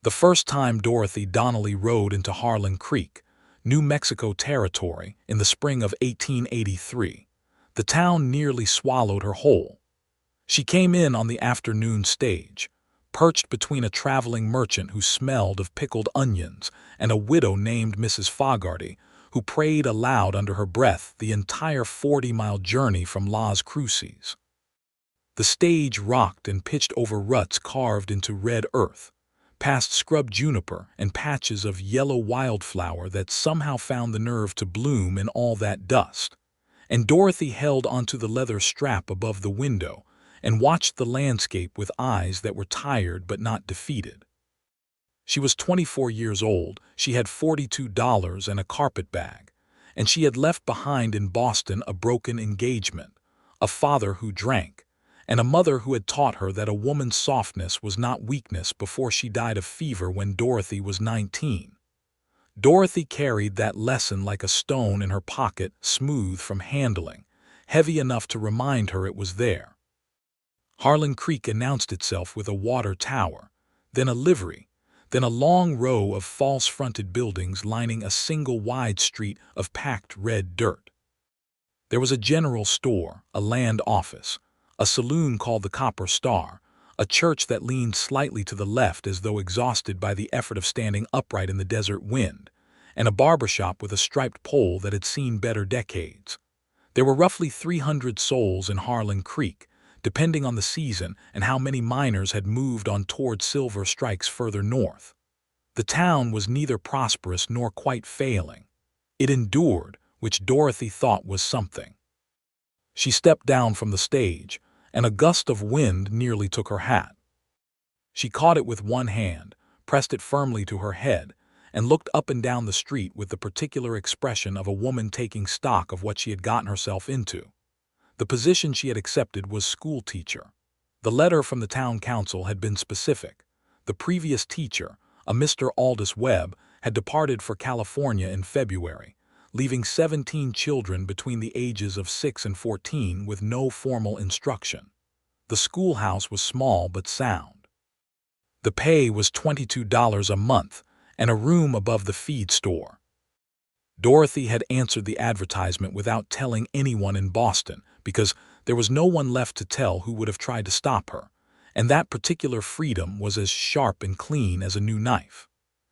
The first time Dorothy Donnelly rode into Harlan Creek, New Mexico Territory, in the spring of 1883, the town nearly swallowed her whole. She came in on the afternoon stage, perched between a traveling merchant who smelled of pickled onions and a widow named Mrs. Fogarty, who prayed aloud under her breath the entire 40-mile journey from Las Cruces. The stage rocked and pitched over ruts carved into red earth, past scrub juniper and patches of yellow wildflower that somehow found the nerve to bloom in all that dust, and Dorothy held onto the leather strap above the window and watched the landscape with eyes that were tired but not defeated. She was 24 years old, she had $42 and a carpet bag, and she had left behind in Boston a broken engagement, a father who drank, and a mother who had taught her that a woman's softness was not weakness before she died of fever when Dorothy was 19. Dorothy carried that lesson like a stone in her pocket, smooth from handling, heavy enough to remind her it was there. Harlan Creek announced itself with a water tower, then a livery, then a long row of false-fronted buildings lining a single wide street of packed red dirt. There was a general store, a land office, a saloon called the Copper Star, a church that leaned slightly to the left as though exhausted by the effort of standing upright in the desert wind, and a barbershop with a striped pole that had seen better decades. There were roughly 300 souls in Harlan Creek, depending on the season and how many miners had moved on toward silver strikes further north. The town was neither prosperous nor quite failing. It endured, which Dorothy thought was something. She stepped down from the stage, and a gust of wind nearly took her hat. She caught it with one hand, pressed it firmly to her head, and looked up and down the street with the particular expression of a woman taking stock of what she had gotten herself into. The position she had accepted was schoolteacher. The letter from the town council had been specific. The previous teacher, a Mr. Aldous Webb, had departed for California in February, leaving 17 children between the ages of 6 and 14 with no formal instruction. The schoolhouse was small but sound. The pay was $22 a month and a room above the feed store. Dorothy had answered the advertisement without telling anyone in Boston because there was no one left to tell who would have tried to stop her, and that particular freedom was as sharp and clean as a new knife.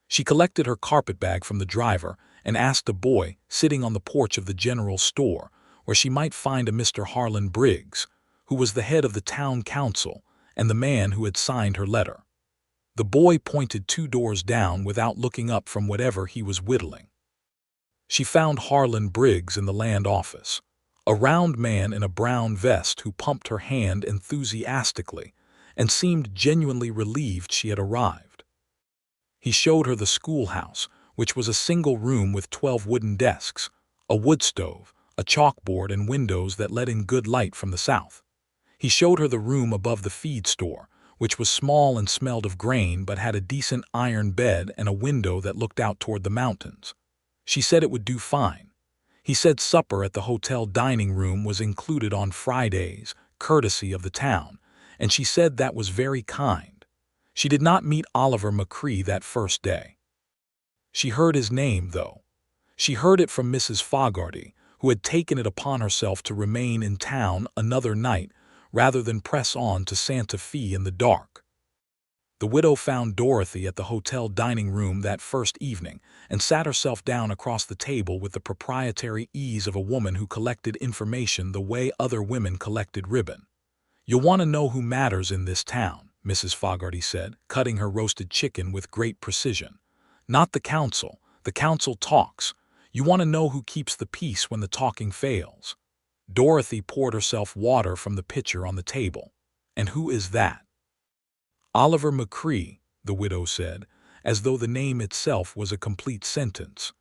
She collected her carpetbag from the driver and asked a boy sitting on the porch of the general store where she might find a Mr. Harlan Briggs, who was the head of the town council and the man who had signed her letter. The boy pointed 2 doors down without looking up from whatever he was whittling. She found Harlan Briggs in the land office, a round man in a brown vest who pumped her hand enthusiastically and seemed genuinely relieved she had arrived. He showed her the schoolhouse, which was a single room with 12 wooden desks, a wood stove, a chalkboard, and windows that let in good light from the south. He showed her the room above the feed store, which was small and smelled of grain but had a decent iron bed and a window that looked out toward the mountains. She said it would do fine. He said supper at the hotel dining room was included on Fridays, courtesy of the town, and she said that was very kind. She did not meet Oliver McCrae that first day. She heard his name, though. She heard it from Mrs. Fogarty, who had taken it upon herself to remain in town another night rather than press on to Santa Fe in the dark. The widow found Dorothy at the hotel dining room that first evening and sat herself down across the table with the proprietary ease of a woman who collected information the way other women collected ribbon. "You'll want to know who matters in this town," Mrs. Fogarty said, cutting her roasted chicken with great precision. "Not the council. The council talks. You want to know who keeps the peace when the talking fails." Dorothy poured herself water from the pitcher on the table. "And who is that?" "Oliver McCrae," the widow said, as though the name itself was a complete sentence.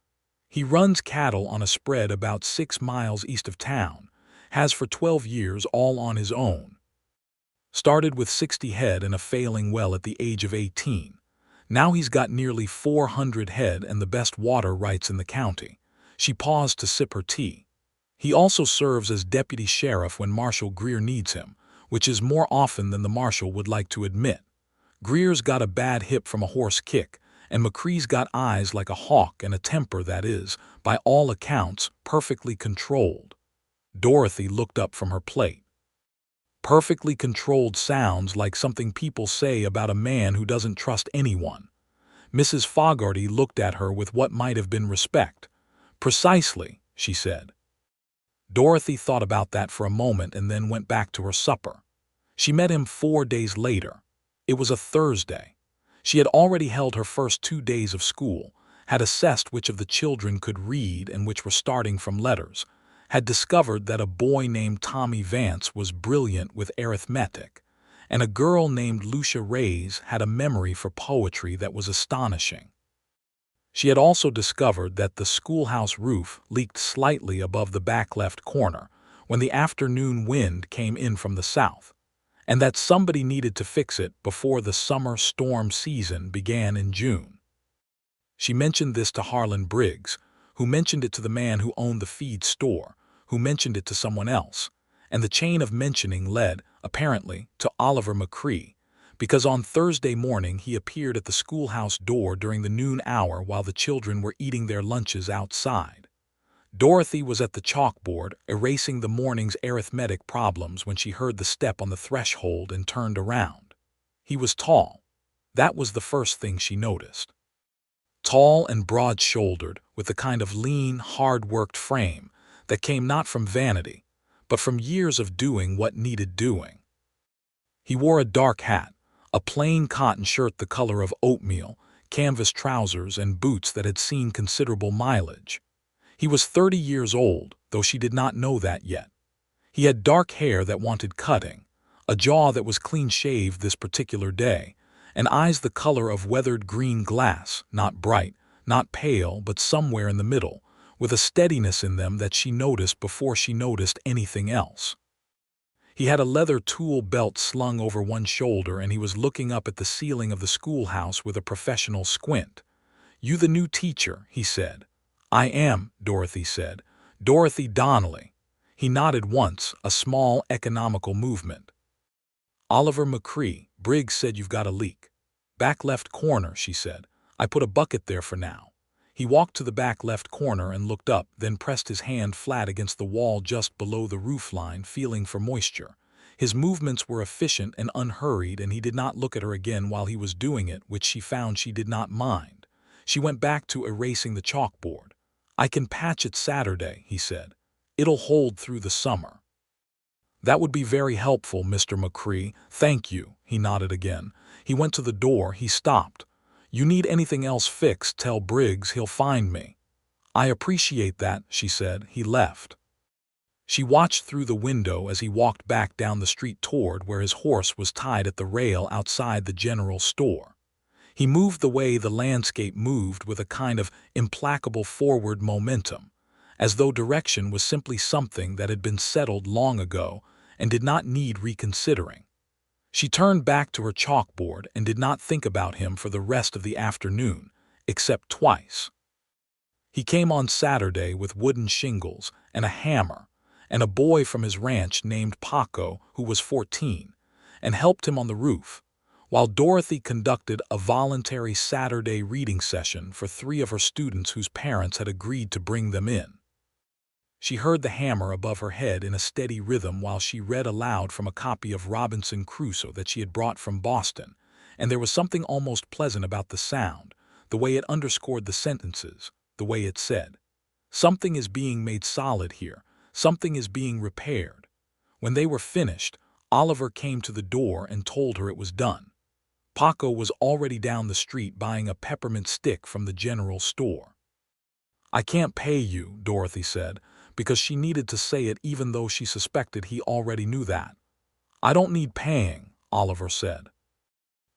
"He runs cattle on a spread about 6 miles east of town, has for 12 years all on his own. Started with 60 head and a failing well at the age of 18. Now he's got nearly 400 head and the best water rights in the county." She paused to sip her tea. "He also serves as deputy sheriff when Marshal Greer needs him, which is more often than the marshal would like to admit. Greer's got a bad hip from a horse kick, and McCrae's got eyes like a hawk and a temper that is, by all accounts, perfectly controlled. Dorothy looked up from her plate. Perfectly controlled sounds like something people say about a man who doesn't trust anyone. Mrs. Fogarty looked at her with what might have been respect. Precisely, she said. Dorothy thought about that for a moment and then went back to her supper. She met him 4 days later. It was a Thursday. She had already held her first 2 days of school, had assessed which of the children could read and which were starting from letters, had discovered that a boy named Tommy Vance was brilliant with arithmetic, and a girl named Lucia Reyes had a memory for poetry that was astonishing. She had also discovered that the schoolhouse roof leaked slightly above the back left corner when the afternoon wind came in from the south, and that somebody needed to fix it before the summer storm season began in June. She mentioned this to Harlan Briggs, who mentioned it to the man who owned the feed store, who mentioned it to someone else, and the chain of mentioning led, apparently, to Oliver McCrae, because on Thursday morning he appeared at the schoolhouse door during the noon hour while the children were eating their lunches outside. Dorothy was at the chalkboard erasing the morning's arithmetic problems when she heard the step on the threshold and turned around. He was tall. That was the first thing she noticed. Tall and broad-shouldered, with a kind of lean, hard-worked frame that came not from vanity, but from years of doing what needed doing. He wore a dark hat, a plain cotton shirt the color of oatmeal, canvas trousers, and boots that had seen considerable mileage. He was 30 years old, though she did not know that yet. He had dark hair that wanted cutting, a jaw that was clean-shaved this particular day, and eyes the color of weathered green glass, not bright, not pale, but somewhere in the middle, with a steadiness in them that she noticed before she noticed anything else. He had a leather tool belt slung over one shoulder, and he was looking up at the ceiling of the schoolhouse with a professional squint. "You the new teacher," he said. "I am," Dorothy said. "Dorothy Donnelly." He nodded once, a small, economical movement. "Oliver McCrae, Briggs said you've got a leak." "Back left corner," she said. "I put a bucket there for now." He walked to the back left corner and looked up, then pressed his hand flat against the wall just below the roofline, feeling for moisture. His movements were efficient and unhurried, and he did not look at her again while he was doing it, which she found she did not mind. She went back to erasing the chalkboard. "I can patch it Saturday," he said. "It'll hold through the summer." "That would be very helpful, Mr. McCrae. Thank you." He nodded again. He went to the door. He stopped. "You need anything else fixed, tell Briggs, he'll find me." "I appreciate that," she said. He left. She watched through the window as he walked back down the street toward where his horse was tied at the rail outside the general store. He moved the way the landscape moved, with a kind of implacable forward momentum, as though direction was simply something that had been settled long ago and did not need reconsidering. She turned back to her chalkboard and did not think about him for the rest of the afternoon, except twice. He came on Saturday with wooden shingles and a hammer, and a boy from his ranch named Paco, who was 14, and helped him on the roof, while Dorothy conducted a voluntary Saturday reading session for 3 of her students whose parents had agreed to bring them in. She heard the hammer above her head in a steady rhythm while she read aloud from a copy of Robinson Crusoe that she had brought from Boston, and there was something almost pleasant about the sound, the way it underscored the sentences, the way it said, "Something is being made solid here, something is being repaired." When they were finished, Oliver came to the door and told her it was done. Paco was already down the street buying a peppermint stick from the general store. "I can't pay you," Dorothy said, because she needed to say it even though she suspected he already knew that. "I don't need paying," Oliver said.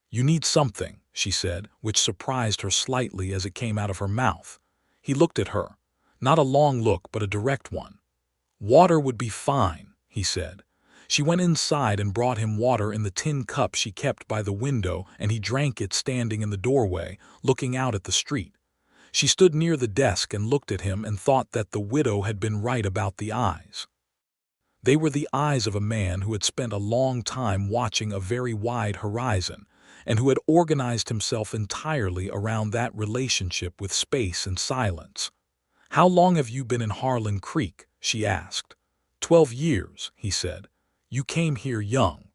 "You need something," she said, which surprised her slightly as it came out of her mouth. He looked at her. Not a long look, but a direct one. "Water would be fine," he said. She went inside and brought him water in the tin cup she kept by the window, and he drank it standing in the doorway, looking out at the street. She stood near the desk and looked at him and thought that the widow had been right about the eyes. They were the eyes of a man who had spent a long time watching a very wide horizon, and who had organized himself entirely around that relationship with space and silence. "How long have you been in Harlan Creek?" she asked. 12 years, he said. "You came here young."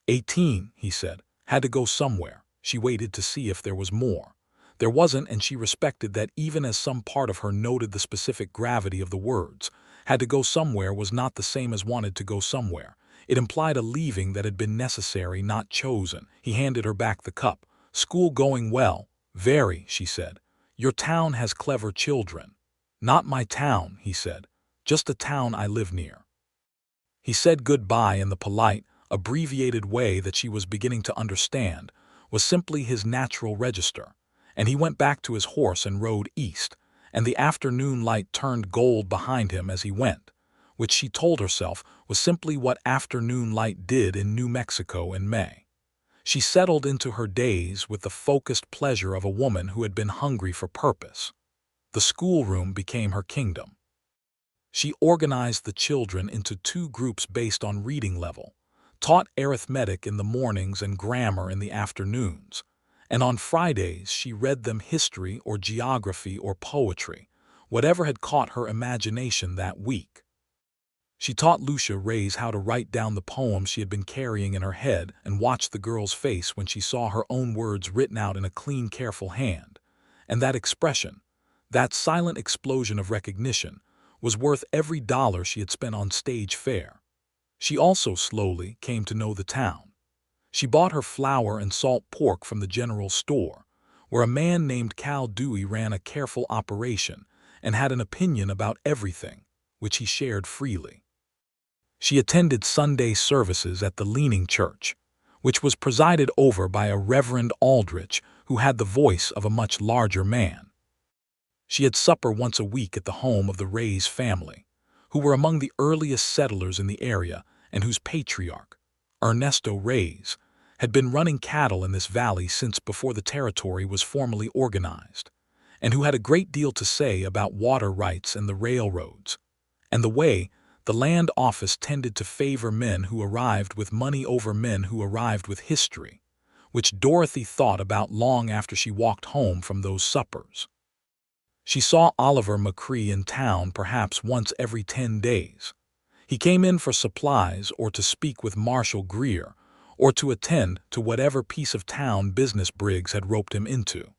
18, he said. "Had to go somewhere." She waited to see if there was more. There wasn't, and she respected that, even as some part of her noted the specific gravity of the words. Had to go somewhere was not the same as wanted to go somewhere. It implied a leaving that had been necessary, not chosen. He handed her back the cup. "School going well?" "Very," she said. "Your town has clever children." "Not my town," he said. "Just a town I live near." He said goodbye in the polite, abbreviated way that she was beginning to understand was simply his natural register, and he went back to his horse and rode east, and the afternoon light turned gold behind him as he went, which she told herself was simply what afternoon light did in New Mexico in May. She settled into her days with the focused pleasure of a woman who had been hungry for purpose. The schoolroom became her kingdom. She organized the children into 2 groups based on reading level, taught arithmetic in the mornings and grammar in the afternoons, and on Fridays she read them history or geography or poetry, whatever had caught her imagination that week. She taught Lucia Reyes how to write down the poems she had been carrying in her head and watched the girl's face when she saw her own words written out in a clean, careful hand. And that expression, that silent explosion of recognition, was worth every dollar she had spent on stage fare. She also slowly came to know the town. She bought her flour and salt pork from the general store, where a man named Cal Dewey ran a careful operation and had an opinion about everything, which he shared freely. She attended Sunday services at the Leaning Church, which was presided over by a Reverend Aldrich who had the voice of a much larger man. She had supper once a week at the home of the Reyes family, who were among the earliest settlers in the area and whose patriarch, Ernesto Reyes, had been running cattle in this valley since before the territory was formally organized, and who had a great deal to say about water rights and the railroads, and the way the land office tended to favor men who arrived with money over men who arrived with history, which Dorothy thought about long after she walked home from those suppers. She saw Oliver McCrae in town perhaps once every 10 days. He came in for supplies or to speak with Marshall Greer or to attend to whatever piece of town business Briggs had roped him into.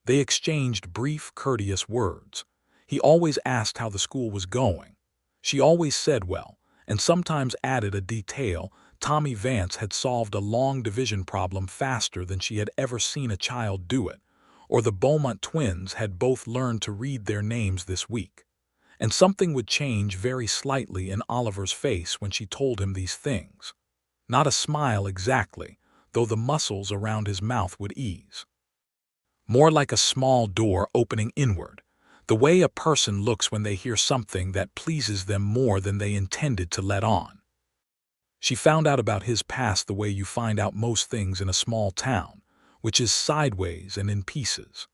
They exchanged brief, courteous words. He always asked how the school was going. She always said well, and sometimes added a detail. Tommy Vance had solved a long division problem faster than she had ever seen a child do it, or the Beaumont twins had both learned to read their names this week. And something would change very slightly in Oliver's face when she told him these things. Not a smile exactly, though the muscles around his mouth would ease. More like a small door opening inward, the way a person looks when they hear something that pleases them more than they intended to let on. She found out about his past the way you find out most things in a small town, which is sideways and in pieces.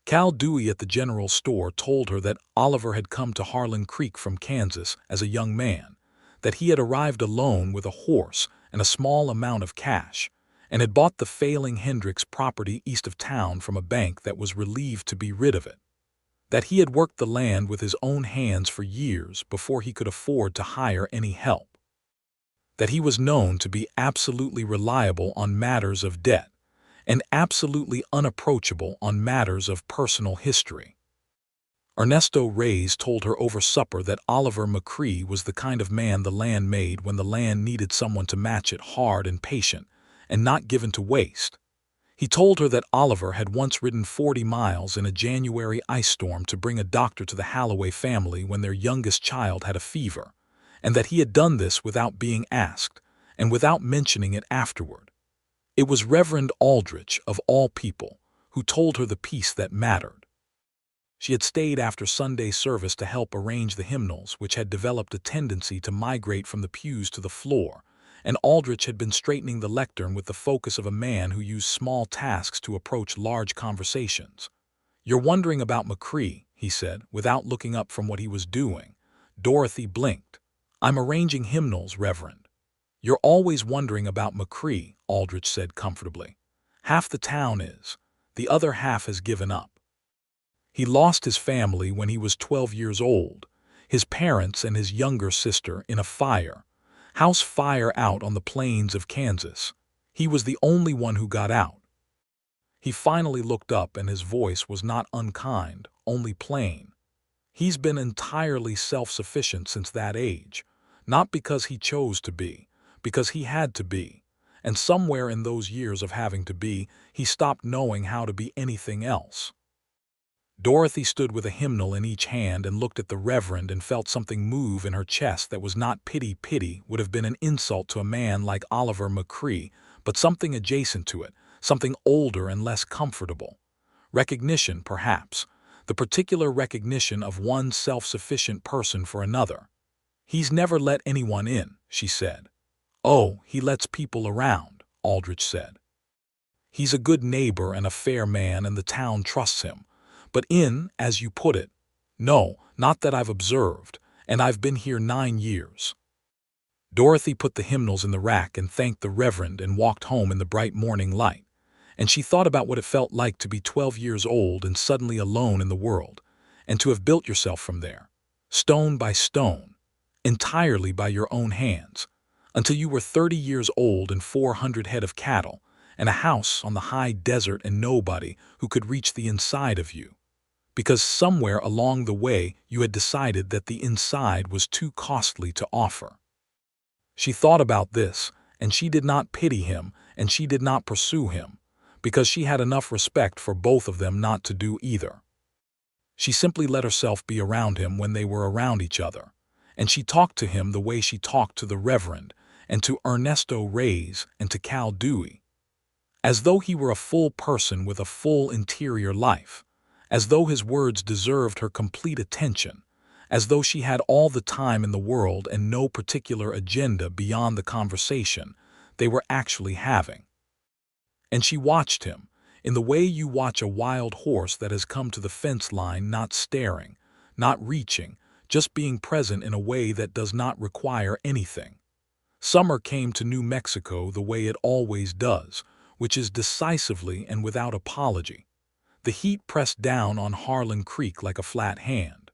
Cal Dewey at the general store told her that Oliver had come to Harlan Creek from Kansas as a young man, that he had arrived alone with a horse and a small amount of cash, and had bought the failing Hendricks property east of town from a bank that was relieved to be rid of it, that he had worked the land with his own hands for years before he could afford to hire any help, that he was known to be absolutely reliable on matters of debt, and absolutely unapproachable on matters of personal history. Ernesto Reyes told her over supper that Oliver McCrae was the kind of man the land made when the land needed someone to match it, hard and patient, and not given to waste. He told her that Oliver had once ridden 40 miles in a January ice storm to bring a doctor to the Halloway family when their youngest child had a fever, and that he had done this without being asked, and without mentioning it afterward. It was Reverend Aldrich, of all people, who told her the piece that mattered. She had stayed after Sunday service to help arrange the hymnals, which had developed a tendency to migrate from the pews to the floor, and Aldrich had been straightening the lectern with the focus of a man who used small tasks to approach large conversations. "You're wondering about McCrae," he said, without looking up from what he was doing. Dorothy blinked. "I'm arranging hymnals, Reverend." "You're always wondering about McCrae," Aldrich said comfortably. "Half the town is. The other half has given up. He lost his family when he was 12 years old, his parents and his younger sister in a house fire out on the plains of Kansas. He was the only one who got out." He finally looked up and his voice was not unkind, only plain. "He's been entirely self-sufficient since that age, not because he chose to be, because he had to be. And somewhere in those years of having to be, he stopped knowing how to be anything else." Dorothy stood with a hymnal in each hand and looked at the Reverend and felt something move in her chest that was not pity. Pity would have been an insult to a man like Oliver McCrae, but something adjacent to it, something older and less comfortable. Recognition, perhaps, the particular recognition of one self-sufficient person for another. "He's never let anyone in," she said. "Oh, he lets people around," Aldrich said. "He's a good neighbor and a fair man and the town trusts him. But as you put it, no, not that I've observed, and I've been here 9 years." Dorothy put the hymnals in the rack and thanked the Reverend and walked home in the bright morning light. And she thought about what it felt like to be 12 years old and suddenly alone in the world, and to have built yourself from there, stone by stone, entirely by your own hands, until you were 30 years old and 400 head of cattle, and a house on the high desert and nobody who could reach the inside of you. Because somewhere along the way you had decided that the inside was too costly to offer. She thought about this, and she did not pity him, and she did not pursue him, because she had enough respect for both of them not to do either. She simply let herself be around him when they were around each other, and she talked to him the way she talked to the Reverend, and to Ernesto Reyes, and to Cal Dewey. As though he were a full person with a full interior life, as though his words deserved her complete attention, as though she had all the time in the world and no particular agenda beyond the conversation they were actually having. And she watched him, in the way you watch a wild horse that has come to the fence line, not staring, not reaching, just being present in a way that does not require anything. Summer came to New Mexico the way it always does, which is decisively and without apology. The heat pressed down on Harlan Creek like a flat hand.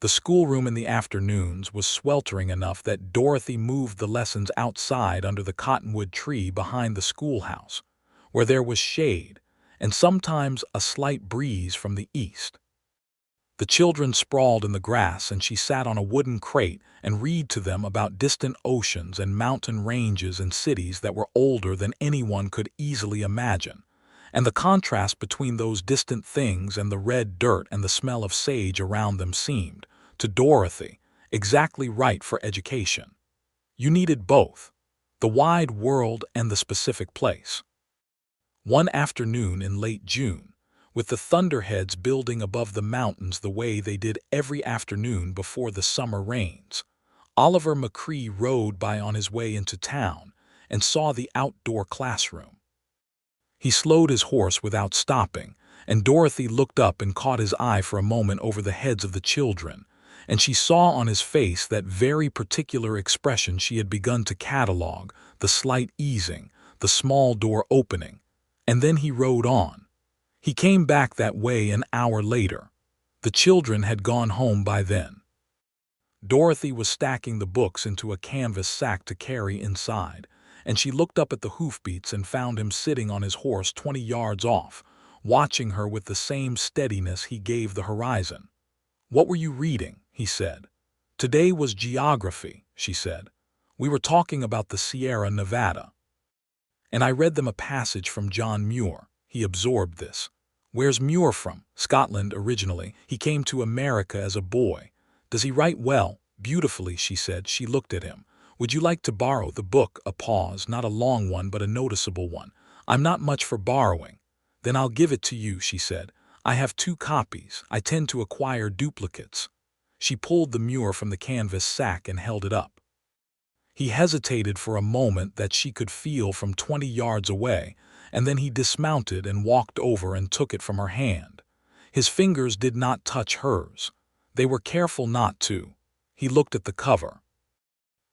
The schoolroom in the afternoons was sweltering enough that Dorothy moved the lessons outside under the cottonwood tree behind the schoolhouse, where there was shade and sometimes a slight breeze from the east. The children sprawled in the grass and she sat on a wooden crate and read to them about distant oceans and mountain ranges and cities that were older than anyone could easily imagine. And the contrast between those distant things and the red dirt and the smell of sage around them seemed, to Dorothy, exactly right for education. You needed both, the wide world and the specific place. One afternoon in late June, with the thunderheads building above the mountains the way they did every afternoon before the summer rains, Oliver McCrae rode by on his way into town and saw the outdoor classroom. He slowed his horse without stopping, and Dorothy looked up and caught his eye for a moment over the heads of the children, and she saw on his face that very particular expression she had begun to catalog, the slight easing, the small door opening, and then he rode on. He came back that way an hour later. The children had gone home by then. Dorothy was stacking the books into a canvas sack to carry inside, and she looked up at the hoofbeats and found him sitting on his horse 20 yards off, watching her with the same steadiness he gave the horizon. "What were you reading?" he said. "Today was geography," she said. "We were talking about the Sierra Nevada." "And I read them a passage from John Muir." He absorbed this. "Where's Muir from?" "Scotland originally. He came to America as a boy." "Does he write well?" "Beautifully," she said. She looked at him. "Would you like to borrow the book?" A pause, not a long one but a noticeable one. "I'm not much for borrowing." "Then I'll give it to you," she said. "I have 2 copies. I tend to acquire duplicates." She pulled the Muir from the canvas sack and held it up. He hesitated for a moment that she could feel from 20 yards away, and then he dismounted and walked over and took it from her hand. His fingers did not touch hers. They were careful not to. He looked at the cover.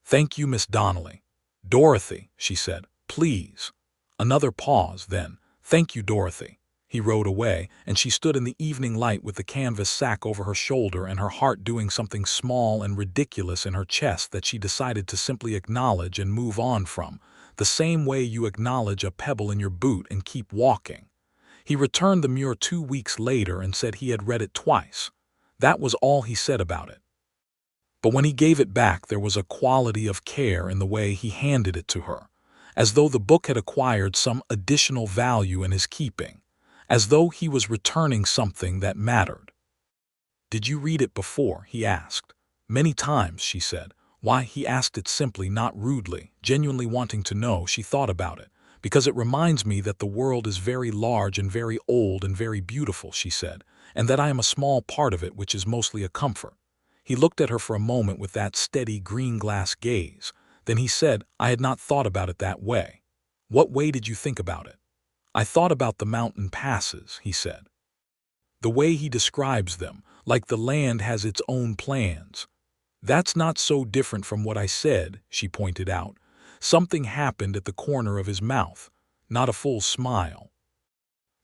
"Thank you, Miss Donnelly." "Dorothy," she said, "please." Another pause, then, "Thank you, Dorothy." He rode away, and she stood in the evening light with the canvas sack over her shoulder and her heart doing something small and ridiculous in her chest that she decided to simply acknowledge and move on from, the same way you acknowledge a pebble in your boot and keep walking. He returned the Muir 2 weeks later and said he had read it twice. That was all he said about it. But when he gave it back, there was a quality of care in the way he handed it to her, as though the book had acquired some additional value in his keeping, as though he was returning something that mattered. "Did you read it before?" he asked. "Many times," she said. Why, he asked it simply, not rudely, genuinely wanting to know. She thought about it. "Because it reminds me that the world is very large and very old and very beautiful," she said, "and that I am a small part of it, which is mostly a comfort." He looked at her for a moment with that steady green-glass gaze. Then he said, "I had not thought about it that way." "What way did you think about it?" "I thought about the mountain passes," he said. "The way he describes them, like the land has its own plans." "That's not so different from what I said," she pointed out. Something happened at the corner of his mouth, not a full smile.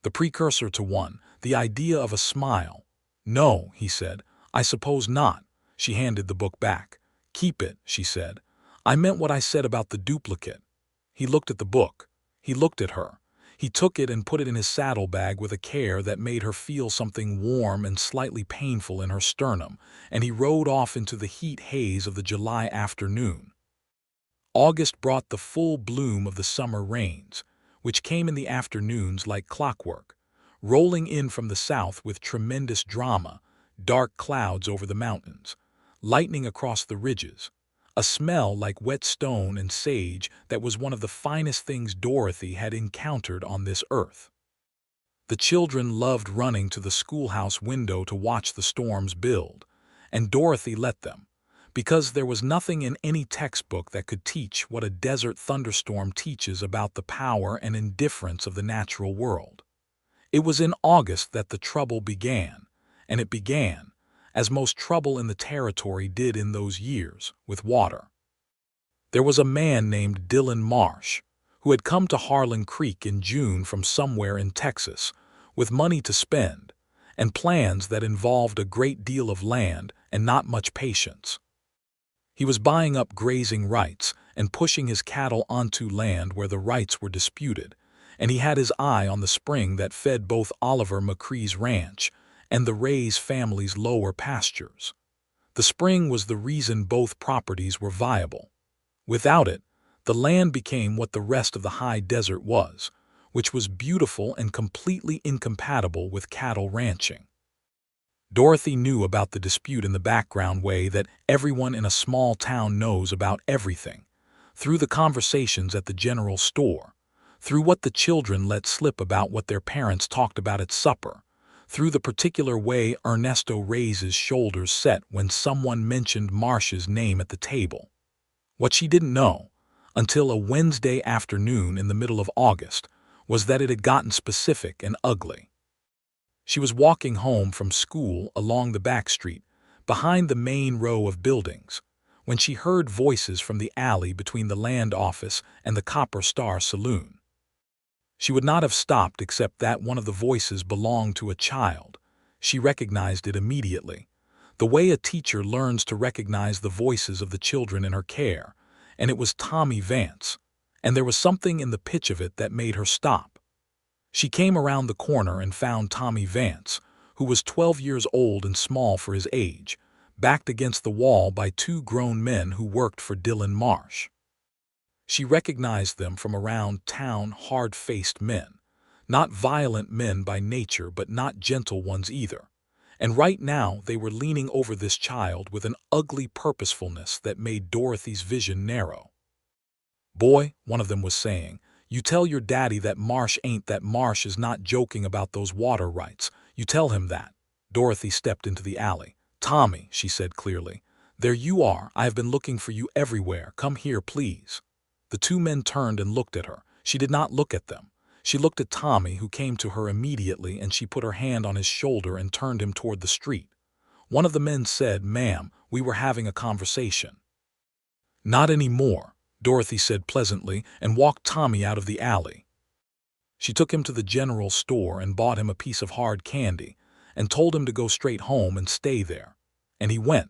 The precursor to one, the idea of a smile. "No," he said, "I suppose not." She handed the book back. "Keep it," she said. "I meant what I said about the duplicate." He looked at the book. He looked at her. He took it and put it in his saddlebag with a care that made her feel something warm and slightly painful in her sternum, and he rode off into the heat haze of the July afternoon. August brought the full bloom of the summer rains, which came in the afternoons like clockwork, rolling in from the south with tremendous drama, dark clouds over the mountains, lightning across the ridges, a smell like wet stone and sage that was one of the finest things Dorothy had encountered on this earth. The children loved running to the schoolhouse window to watch the storms build, and Dorothy let them, because there was nothing in any textbook that could teach what a desert thunderstorm teaches about the power and indifference of the natural world. It was in August that the trouble began, and it began, as most trouble in the territory did in those years, with water. There was a man named Dillon Marsh, who had come to Harlan Creek in June from somewhere in Texas, with money to spend, and plans that involved a great deal of land and not much patience. He was buying up grazing rights and pushing his cattle onto land where the rights were disputed, and he had his eye on the spring that fed both Oliver McCrae's ranch and the Ray's family's lower pastures. The spring was the reason both properties were viable. Without it, the land became what the rest of the high desert was, which was beautiful and completely incompatible with cattle ranching. Dorothy knew about the dispute in the background way that everyone in a small town knows about everything, through the conversations at the general store, through what the children let slip about what their parents talked about at supper, through the particular way Ernesto Reyes's shoulders set when someone mentioned Marsh's name at the table. What she didn't know, until a Wednesday afternoon in the middle of August, was that it had gotten specific and ugly. She was walking home from school along the back street, behind the main row of buildings, when she heard voices from the alley between the land office and the Copper Star Saloon. She would not have stopped except that one of the voices belonged to a child. She recognized it immediately, the way a teacher learns to recognize the voices of the children in her care, and it was Tommy Vance, and there was something in the pitch of it that made her stop. She came around the corner and found Tommy Vance, who was 12 years old and small for his age, backed against the wall by two grown men who worked for Dillon Marsh. She recognized them from around town, hard-faced men, not violent men by nature but not gentle ones either, and right now they were leaning over this child with an ugly purposefulness that made Dorothy's vision narrow. "Boy," one of them was saying, "you tell your daddy that Marsh is not joking about those water rights. You tell him that." Dorothy stepped into the alley. "Tommy," she said clearly, "there you are. I have been looking for you everywhere. Come here, please." The two men turned and looked at her. She did not look at them. She looked at Tommy, who came to her immediately, and she put her hand on his shoulder and turned him toward the street. One of the men said, "Ma'am, we were having a conversation." "Not anymore," Dorothy said pleasantly and walked Tommy out of the alley. She took him to the general store and bought him a piece of hard candy and told him to go straight home and stay there. And he went,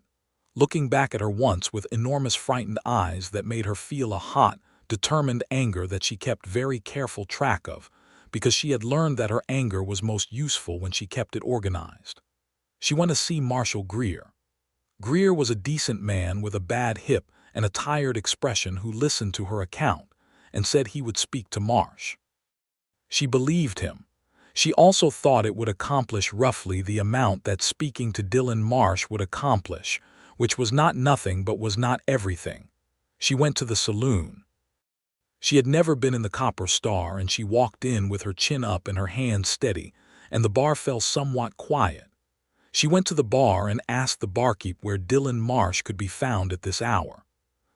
looking back at her once with enormous frightened eyes that made her feel a hot, determined anger that she kept very careful track of, because she had learned that her anger was most useful when she kept it organized. She went to see Marshall Greer. Greer was a decent man with a bad hip and a tired expression who listened to her account and said he would speak to Marsh. She believed him. She also thought it would accomplish roughly the amount that speaking to Dylan Marsh would accomplish, which was not nothing but was not everything. She went to the saloon. She had never been in the Copper Star, and she walked in with her chin up and her hands steady, and the bar fell somewhat quiet. She went to the bar and asked the barkeep where Dylan Marsh could be found at this hour.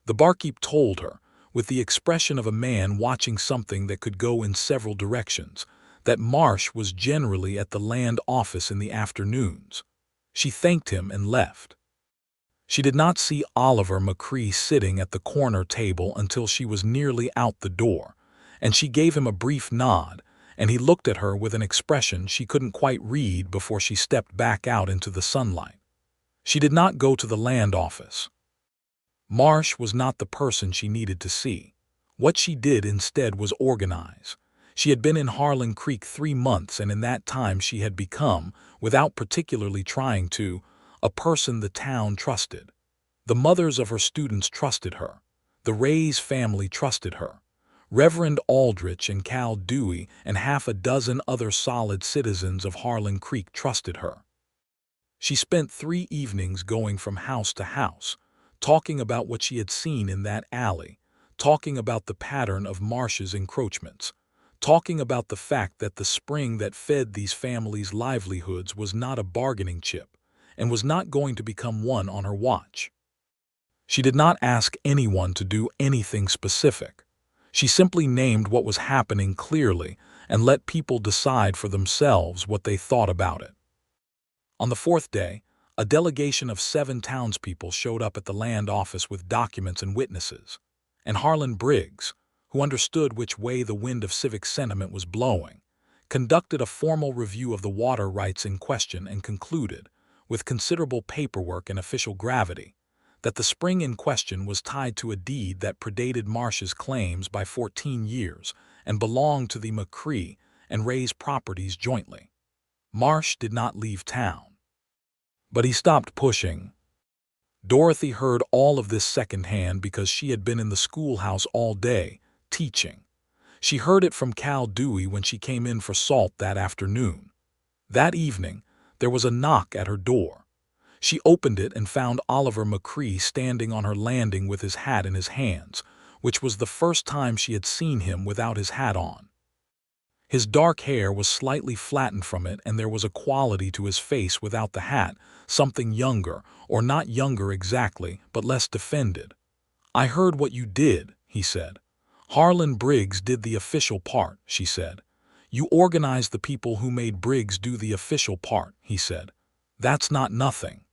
The barkeep told her, with the expression of a man watching something that could go in several directions, that Marsh was generally at the land office in the afternoons. She thanked him and left. She did not see Oliver McCrae sitting at the corner table until she was nearly out the door, and she gave him a brief nod, and he looked at her with an expression she couldn't quite read before she stepped back out into the sunlight. She did not go to the land office. Marsh was not the person she needed to see. What she did instead was organize. She had been in Harlan Creek 3 months, and in that time she had become, without particularly trying to, a person the town trusted. The mothers of her students trusted her. The Ray's family trusted her. Reverend Aldrich and Cal Dewey and half a dozen other solid citizens of Harlan Creek trusted her. She spent 3 evenings going from house to house, talking about what she had seen in that alley, talking about the pattern of Marsh's encroachments, talking about the fact that the spring that fed these families' livelihoods was not a bargaining chip and was not going to become one on her watch. She did not ask anyone to do anything specific. She simply named what was happening clearly and let people decide for themselves what they thought about it. On the 4th day, a delegation of 7 townspeople showed up at the land office with documents and witnesses, and Harlan Briggs, who understood which way the wind of civic sentiment was blowing, conducted a formal review of the water rights in question and concluded, with considerable paperwork and official gravity, that the spring in question was tied to a deed that predated Marsh's claims by 14 years and belonged to the McCrae and Ray's properties jointly. Marsh did not leave town, but he stopped pushing. Dorothy heard all of this secondhand because she had been in the schoolhouse all day, teaching. She heard it from Cal Dewey when she came in for salt that afternoon. That evening, there was a knock at her door. She opened it and found Oliver McCrae standing on her landing with his hat in his hands, which was the first time she had seen him without his hat on. His dark hair was slightly flattened from it, and there was a quality to his face without the hat, something younger, or not younger exactly, but less defended. "I heard what you did," he said. "Harlan Briggs did the official part," she said. "You organized the people who made Briggs do the official part," he said. "That's not nothing."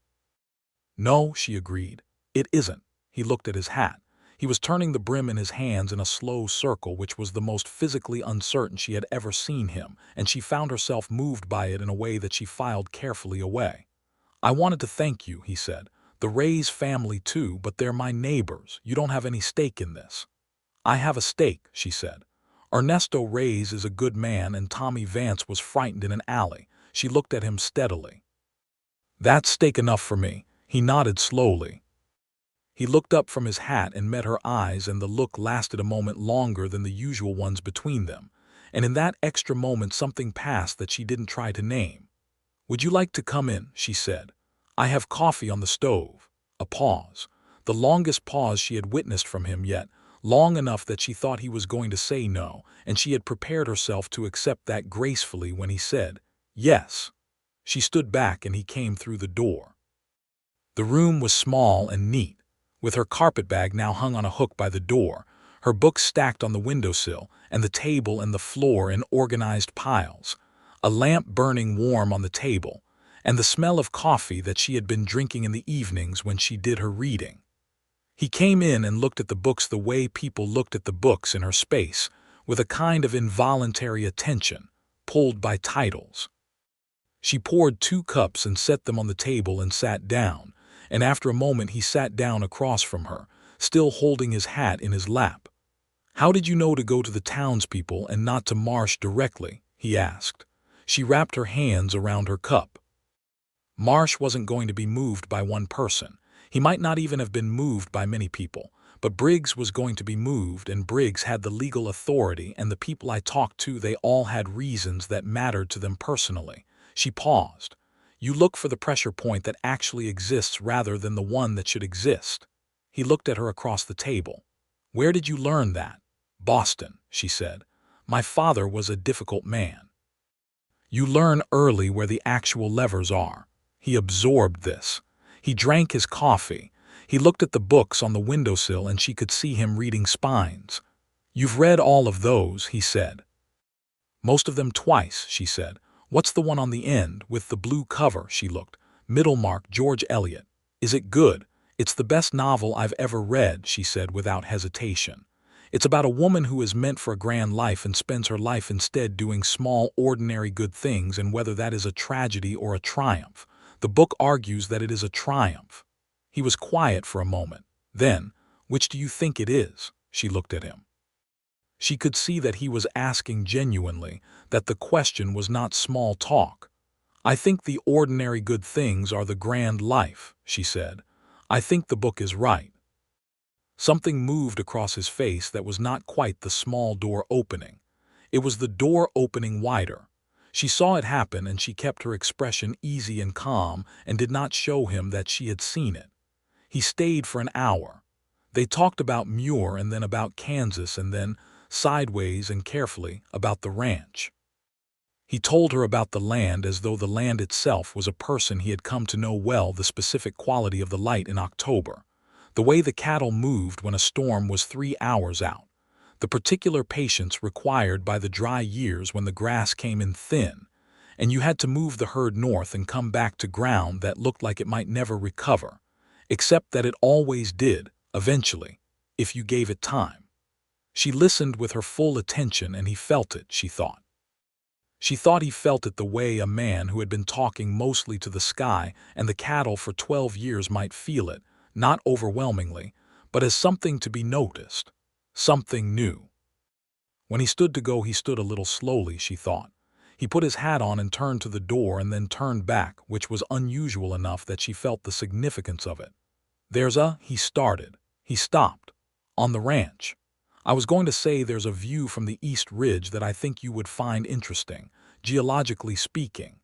"No," she agreed. "It isn't." He looked at his hat. He was turning the brim in his hands in a slow circle, which was the most physically uncertain she had ever seen him, and she found herself moved by it in a way that she filed carefully away. "I wanted to thank you," he said. "The Ray's family too, but they're my neighbors. You don't have any stake in this." "I have a stake," she said. "Ernesto Reyes is a good man, and Tommy Vance was frightened in an alley." She looked at him steadily. "That's stake enough for me." He nodded slowly. He looked up from his hat and met her eyes, and the look lasted a moment longer than the usual ones between them, and in that extra moment something passed that she didn't try to name. "Would you like to come in?" she said. "I have coffee on the stove." A pause. The longest pause she had witnessed from him yet, long enough that she thought he was going to say no, and she had prepared herself to accept that gracefully when he said, "Yes." She stood back and he came through the door. The room was small and neat, with her carpetbag now hung on a hook by the door, her books stacked on the windowsill, and the table and the floor in organized piles, a lamp burning warm on the table, and the smell of coffee that she had been drinking in the evenings when she did her reading. He came in and looked at the books the way people looked at the books in her space, with a kind of involuntary attention, pulled by titles. She poured 2 cups and set them on the table and sat down, and after a moment he sat down across from her, still holding his hat in his lap. "How did you know to go to the townspeople and not to Marsh directly?" he asked. She wrapped her hands around her cup. Marsh wasn't going to be moved by one person. He might not even have been moved by many people, but Briggs was going to be moved, and Briggs had the legal authority, and the people I talked to, they all had reasons that mattered to them personally. She paused. "You look for the pressure point that actually exists rather than the one that should exist." He looked at her across the table. "Where did you learn that?" "Boston," she said. "My father was a difficult man." You learn early where the actual levers are. He absorbed this. He drank his coffee. He looked at the books on the windowsill and she could see him reading spines. "You've read all of those," he said. "Most of them twice," she said. "What's the one on the end, with the blue cover?" She looked. "Middlemarch, George Eliot." "Is it good?" "It's the best novel I've ever read," she said without hesitation. "It's about a woman who is meant for a grand life and spends her life instead doing small, ordinary good things, and whether that is a tragedy or a triumph. The book argues that it is a triumph." He was quiet for a moment. Then, "Which do you think it is?" She looked at him. She could see that he was asking genuinely, that the question was not small talk. "I think the ordinary good things are the grand life," she said. "I think the book is right." Something moved across his face that was not quite the small door opening. It was the door opening wider. She saw it happen, and she kept her expression easy and calm and did not show him that she had seen it. He stayed for an hour. They talked about Muir and then about Kansas and then, sideways and carefully, about the ranch. He told her about the land as though the land itself was a person he had come to know well, the specific quality of the light in October, the way the cattle moved when a storm was 3 hours out, the particular patience required by the dry years when the grass came in thin, and you had to move the herd north and come back to ground that looked like it might never recover, except that it always did, eventually, if you gave it time. She listened with her full attention, and he felt it, she thought. She thought he felt it the way a man who had been talking mostly to the sky and the cattle for 12 years might feel it, not overwhelmingly, but as something to be noticed, something new. When he stood to go, he stood a little slowly, she thought. He put his hat on and turned to the door and then turned back, which was unusual enough that she felt the significance of it. He started. He stopped. "On the ranch. I was going to say there's a view from the East Ridge that I think you would find interesting, geologically speaking."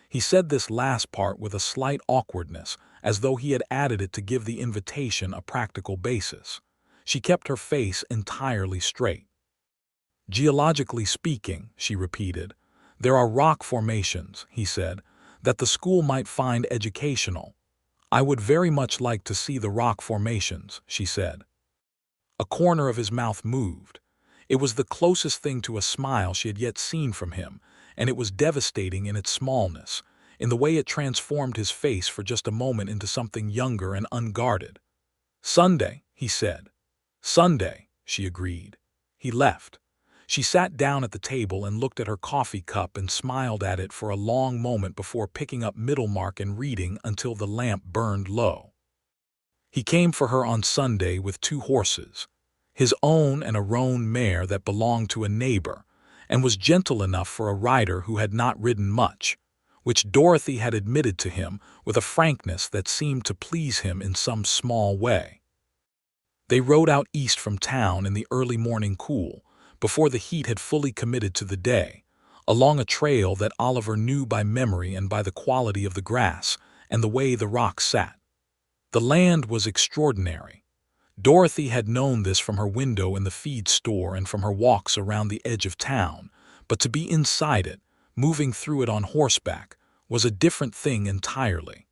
He said this last part with a slight awkwardness, as though he had added it to give the invitation a practical basis. She kept her face entirely straight. "Geologically speaking," she repeated. "There are rock formations," he said, "that the school might find educational." "I would very much like to see the rock formations," she said. A corner of his mouth moved. It was the closest thing to a smile she had yet seen from him, and it was devastating in its smallness, in the way it transformed his face for just a moment into something younger and unguarded. "Sunday," he said. "Sunday," she agreed. He left. She sat down at the table and looked at her coffee cup and smiled at it for a long moment before picking up Middlemarch and reading until the lamp burned low. He came for her on Sunday with 2 horses, his own and a roan mare that belonged to a neighbor, and was gentle enough for a rider who had not ridden much, which Dorothy had admitted to him with a frankness that seemed to please him in some small way. They rode out east from town in the early morning cool, before the heat had fully committed to the day, along a trail that Oliver knew by memory and by the quality of the grass and the way the rocks sat. The land was extraordinary. Dorothy had known this from her window in the feed store and from her walks around the edge of town, but to be inside it, moving through it on horseback, was a different thing entirely.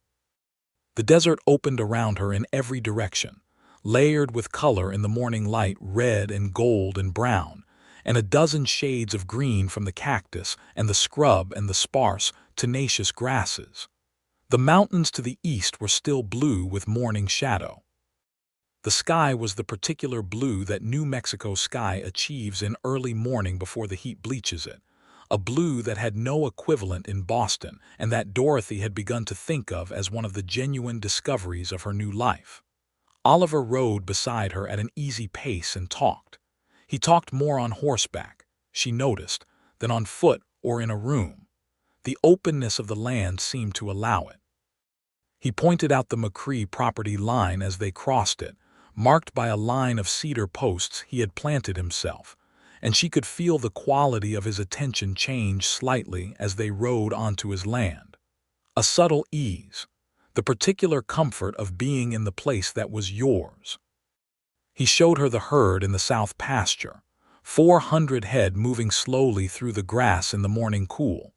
The desert opened around her in every direction, layered with color in the morning light, red and gold and brown, and a dozen shades of green from the cactus and the scrub and the sparse, tenacious grasses. The mountains to the east were still blue with morning shadow. The sky was the particular blue that New Mexico sky achieves in early morning before the heat bleaches it, a blue that had no equivalent in Boston and that Dorothy had begun to think of as one of the genuine discoveries of her new life. Oliver rode beside her at an easy pace and talked. He talked more on horseback, she noticed, than on foot or in a room. The openness of the land seemed to allow it. He pointed out the McCrae property line as they crossed it, marked by a line of cedar posts he had planted himself, and she could feel the quality of his attention change slightly as they rode onto his land. A subtle ease, the particular comfort of being in the place that was yours. He showed her the herd in the south pasture, 400 head moving slowly through the grass in the morning cool,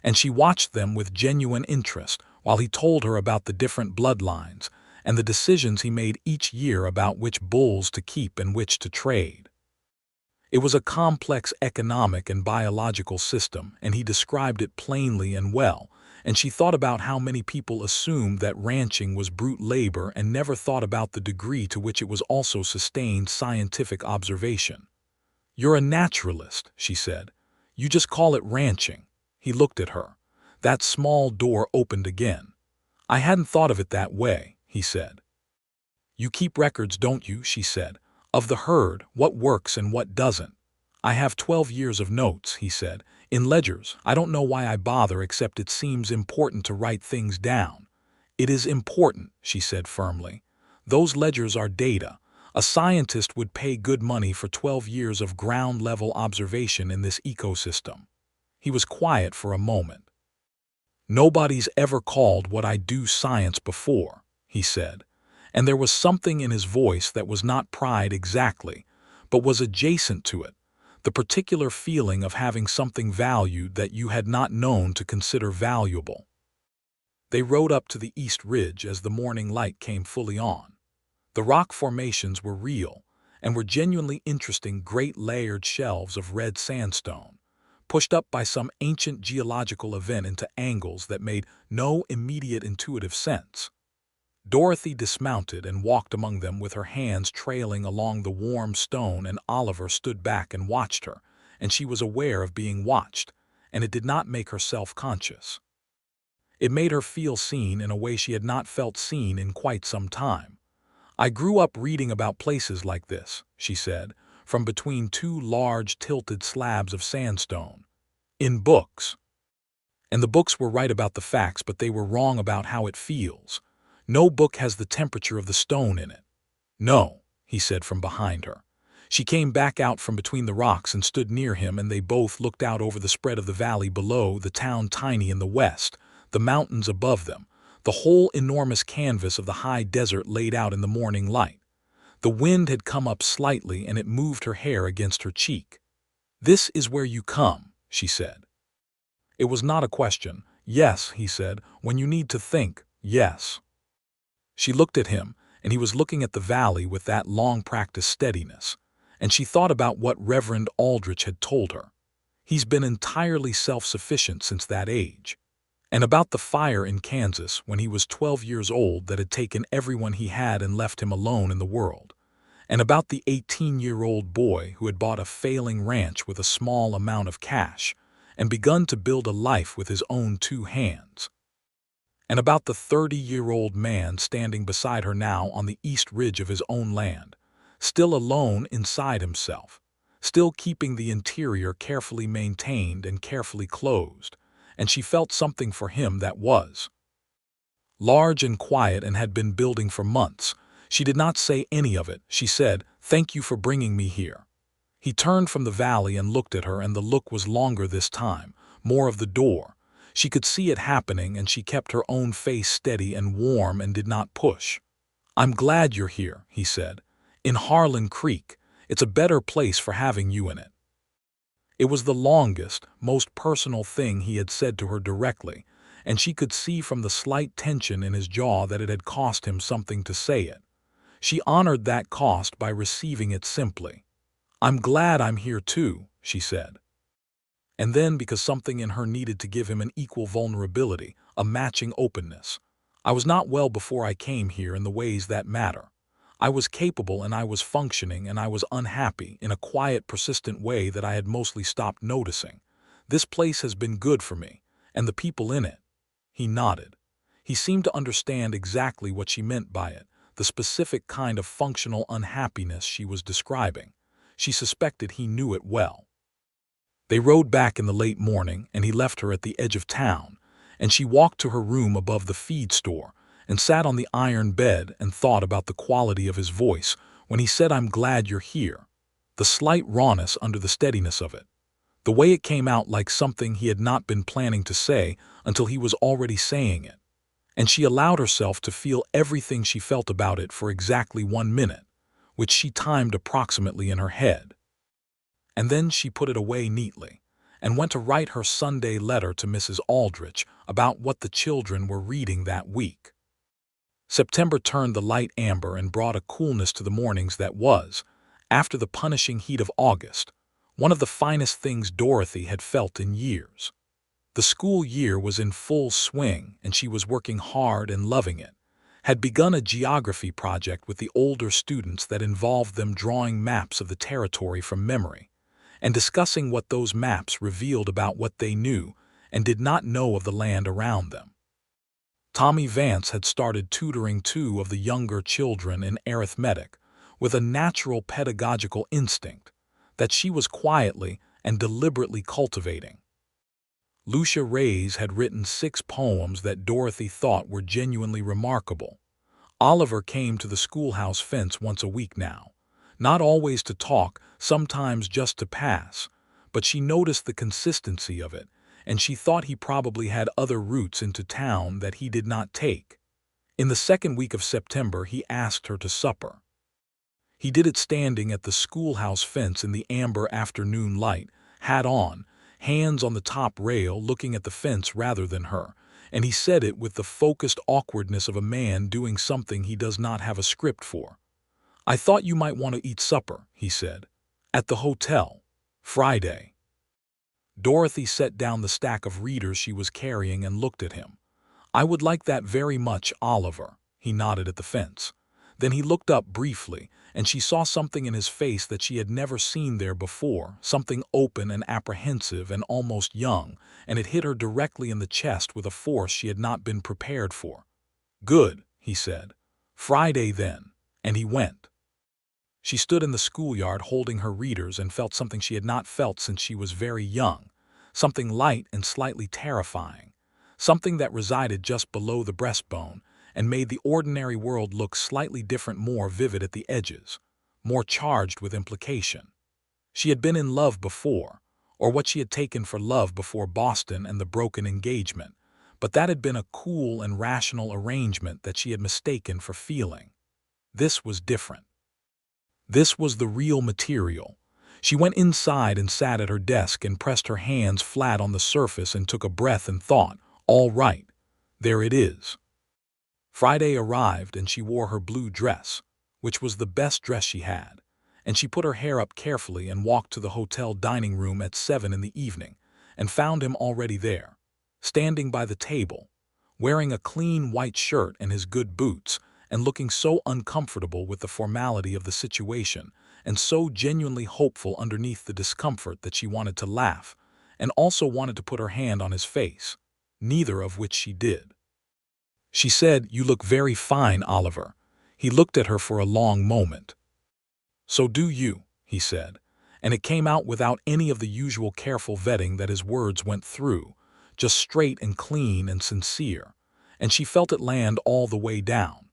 and she watched them with genuine interest while he told her about the different bloodlines and the decisions he made each year about which bulls to keep and which to trade. It was a complex economic and biological system, and he described it plainly and well, and she thought about how many people assumed that ranching was brute labor and never thought about the degree to which it was also sustained scientific observation. "You're a naturalist," she said. "You just call it ranching." He looked at her. That small door opened again. "I hadn't thought of it that way," he said. "You keep records, don't you?" she said. "Of the herd, what works and what doesn't." "I have 12 years of notes," he said, "in ledgers. I don't know why I bother except it seems important to write things down." "It is important," she said firmly. "Those ledgers are data. A scientist would pay good money for 12 years of ground-level observation in this ecosystem." He was quiet for a moment. "Nobody's ever called what I do science before," he said, and there was something in his voice that was not pride exactly, but was adjacent to it, the particular feeling of having something valued that you had not known to consider valuable. They rode up to the East Ridge as the morning light came fully on. The rock formations were real and were genuinely interesting, great layered shelves of red sandstone, pushed up by some ancient geological event into angles that made no immediate intuitive sense. Dorothy dismounted and walked among them with her hands trailing along the warm stone, and Oliver stood back and watched her, and she was aware of being watched, and it did not make her self-conscious. It made her feel seen in a way she had not felt seen in quite some time. "I grew up reading about places like this," she said, from between two large tilted slabs of sandstone. "In books. And the books were right about the facts, but they were wrong about how it feels. No book has the temperature of the stone in it." "No," he said from behind her. She came back out from between the rocks and stood near him, and they both looked out over the spread of the valley below, the town tiny in the west, the mountains above them, the whole enormous canvas of the high desert laid out in the morning light. The wind had come up slightly, and it moved her hair against her cheek. "This is where you come," she said. It was not a question. "Yes," he said, "when you need to think, yes." She looked at him, and he was looking at the valley with that long-practiced steadiness, and she thought about what Reverend Aldrich had told her. He's been entirely self-sufficient since that age. And about the fire in Kansas when he was 12 years old that had taken everyone he had and left him alone in the world. And about the 18-year-old boy who had bought a failing ranch with a small amount of cash and begun to build a life with his own 2 hands. And about the 30-year-old man standing beside her now on the east ridge of his own land, still alone inside himself, still keeping the interior carefully maintained and carefully closed, and she felt something for him that was large and quiet and had been building for months. She did not say any of it. She said, "Thank you for bringing me here." He turned from the valley and looked at her, and the look was longer this time, more of the door. She could see it happening, and she kept her own face steady and warm and did not push. "I'm glad you're here," he said. "In Harlan Creek. It's a better place for having you in it." It was the longest, most personal thing he had said to her directly, and she could see from the slight tension in his jaw that it had cost him something to say it. She honored that cost by receiving it simply. "I'm glad I'm here too," she said. And then, because something in her needed to give him an equal vulnerability, a matching openness. "I was not well before I came here in the ways that matter. I was capable and I was functioning and I was unhappy in a quiet, persistent way that I had mostly stopped noticing. This place has been good for me, and the people in it. He nodded. He seemed to understand exactly what she meant by it, the specific kind of functional unhappiness she was describing. She suspected he knew it well. They rode back in the late morning, and he left her at the edge of town, and she walked to her room above the feed store and sat on the iron bed and thought about the quality of his voice when he said, "I'm glad you're here." The slight rawness under the steadiness of it. The way it came out like something he had not been planning to say until he was already saying it. And she allowed herself to feel everything she felt about it for exactly 1 minute, which she timed approximately in her head. And then she put it away neatly and went to write her Sunday letter to Mrs. Aldrich about what the children were reading that week. September turned the light amber and brought a coolness to the mornings that was, after the punishing heat of August, one of the finest things Dorothy had felt in years. The school year was in full swing, and she was working hard and loving it. Had begun a geography project with the older students that involved them drawing maps of the territory from memory, and discussing what those maps revealed about what they knew and did not know of the land around them. Tommy Vance had started tutoring 2 of the younger children in arithmetic with a natural pedagogical instinct that she was quietly and deliberately cultivating. Lucia Reyes had written 6 poems that Dorothy thought were genuinely remarkable. Oliver came to the schoolhouse fence once a week now, not always to talk, sometimes just to pass, but she noticed the consistency of it, and she thought he probably had other routes into town that he did not take. In the second week of September, he asked her to supper. He did it standing at the schoolhouse fence in the amber afternoon light, hat on, hands on the top rail looking at the fence rather than her, and he said it with the focused awkwardness of a man doing something he does not have a script for. "I thought you might want to eat supper," he said. "At the hotel. Friday." Dorothy set down the stack of readers she was carrying and looked at him. "I would like that very much, Oliver." He nodded at the fence. Then he looked up briefly, and she saw something in his face that she had never seen there before, something open and apprehensive and almost young, and it hit her directly in the chest with a force she had not been prepared for. "Good," he said. "Friday then." And he went. She stood in the schoolyard holding her readers and felt something she had not felt since she was very young, something light and slightly terrifying, something that resided just below the breastbone and made the ordinary world look slightly different, more vivid at the edges, more charged with implication. She had been in love before, or what she had taken for love before Boston and the broken engagement, but that had been a cool and rational arrangement that she had mistaken for feeling. This was different. This was the real material. She went inside and sat at her desk and pressed her hands flat on the surface and took a breath and thought, "All right, there it is." Friday arrived and she wore her blue dress, which was the best dress she had, and she put her hair up carefully and walked to the hotel dining room at 7 in the evening and found him already there, standing by the table, wearing a clean white shirt and his good boots, and looking so uncomfortable with the formality of the situation and so genuinely hopeful underneath the discomfort that she wanted to laugh and also wanted to put her hand on his face, neither of which she did. She said, "You look very fine, Oliver." He looked at her for a long moment. "So do you," he said, and it came out without any of the usual careful vetting that his words went through, just straight and clean and sincere, and she felt it land all the way down.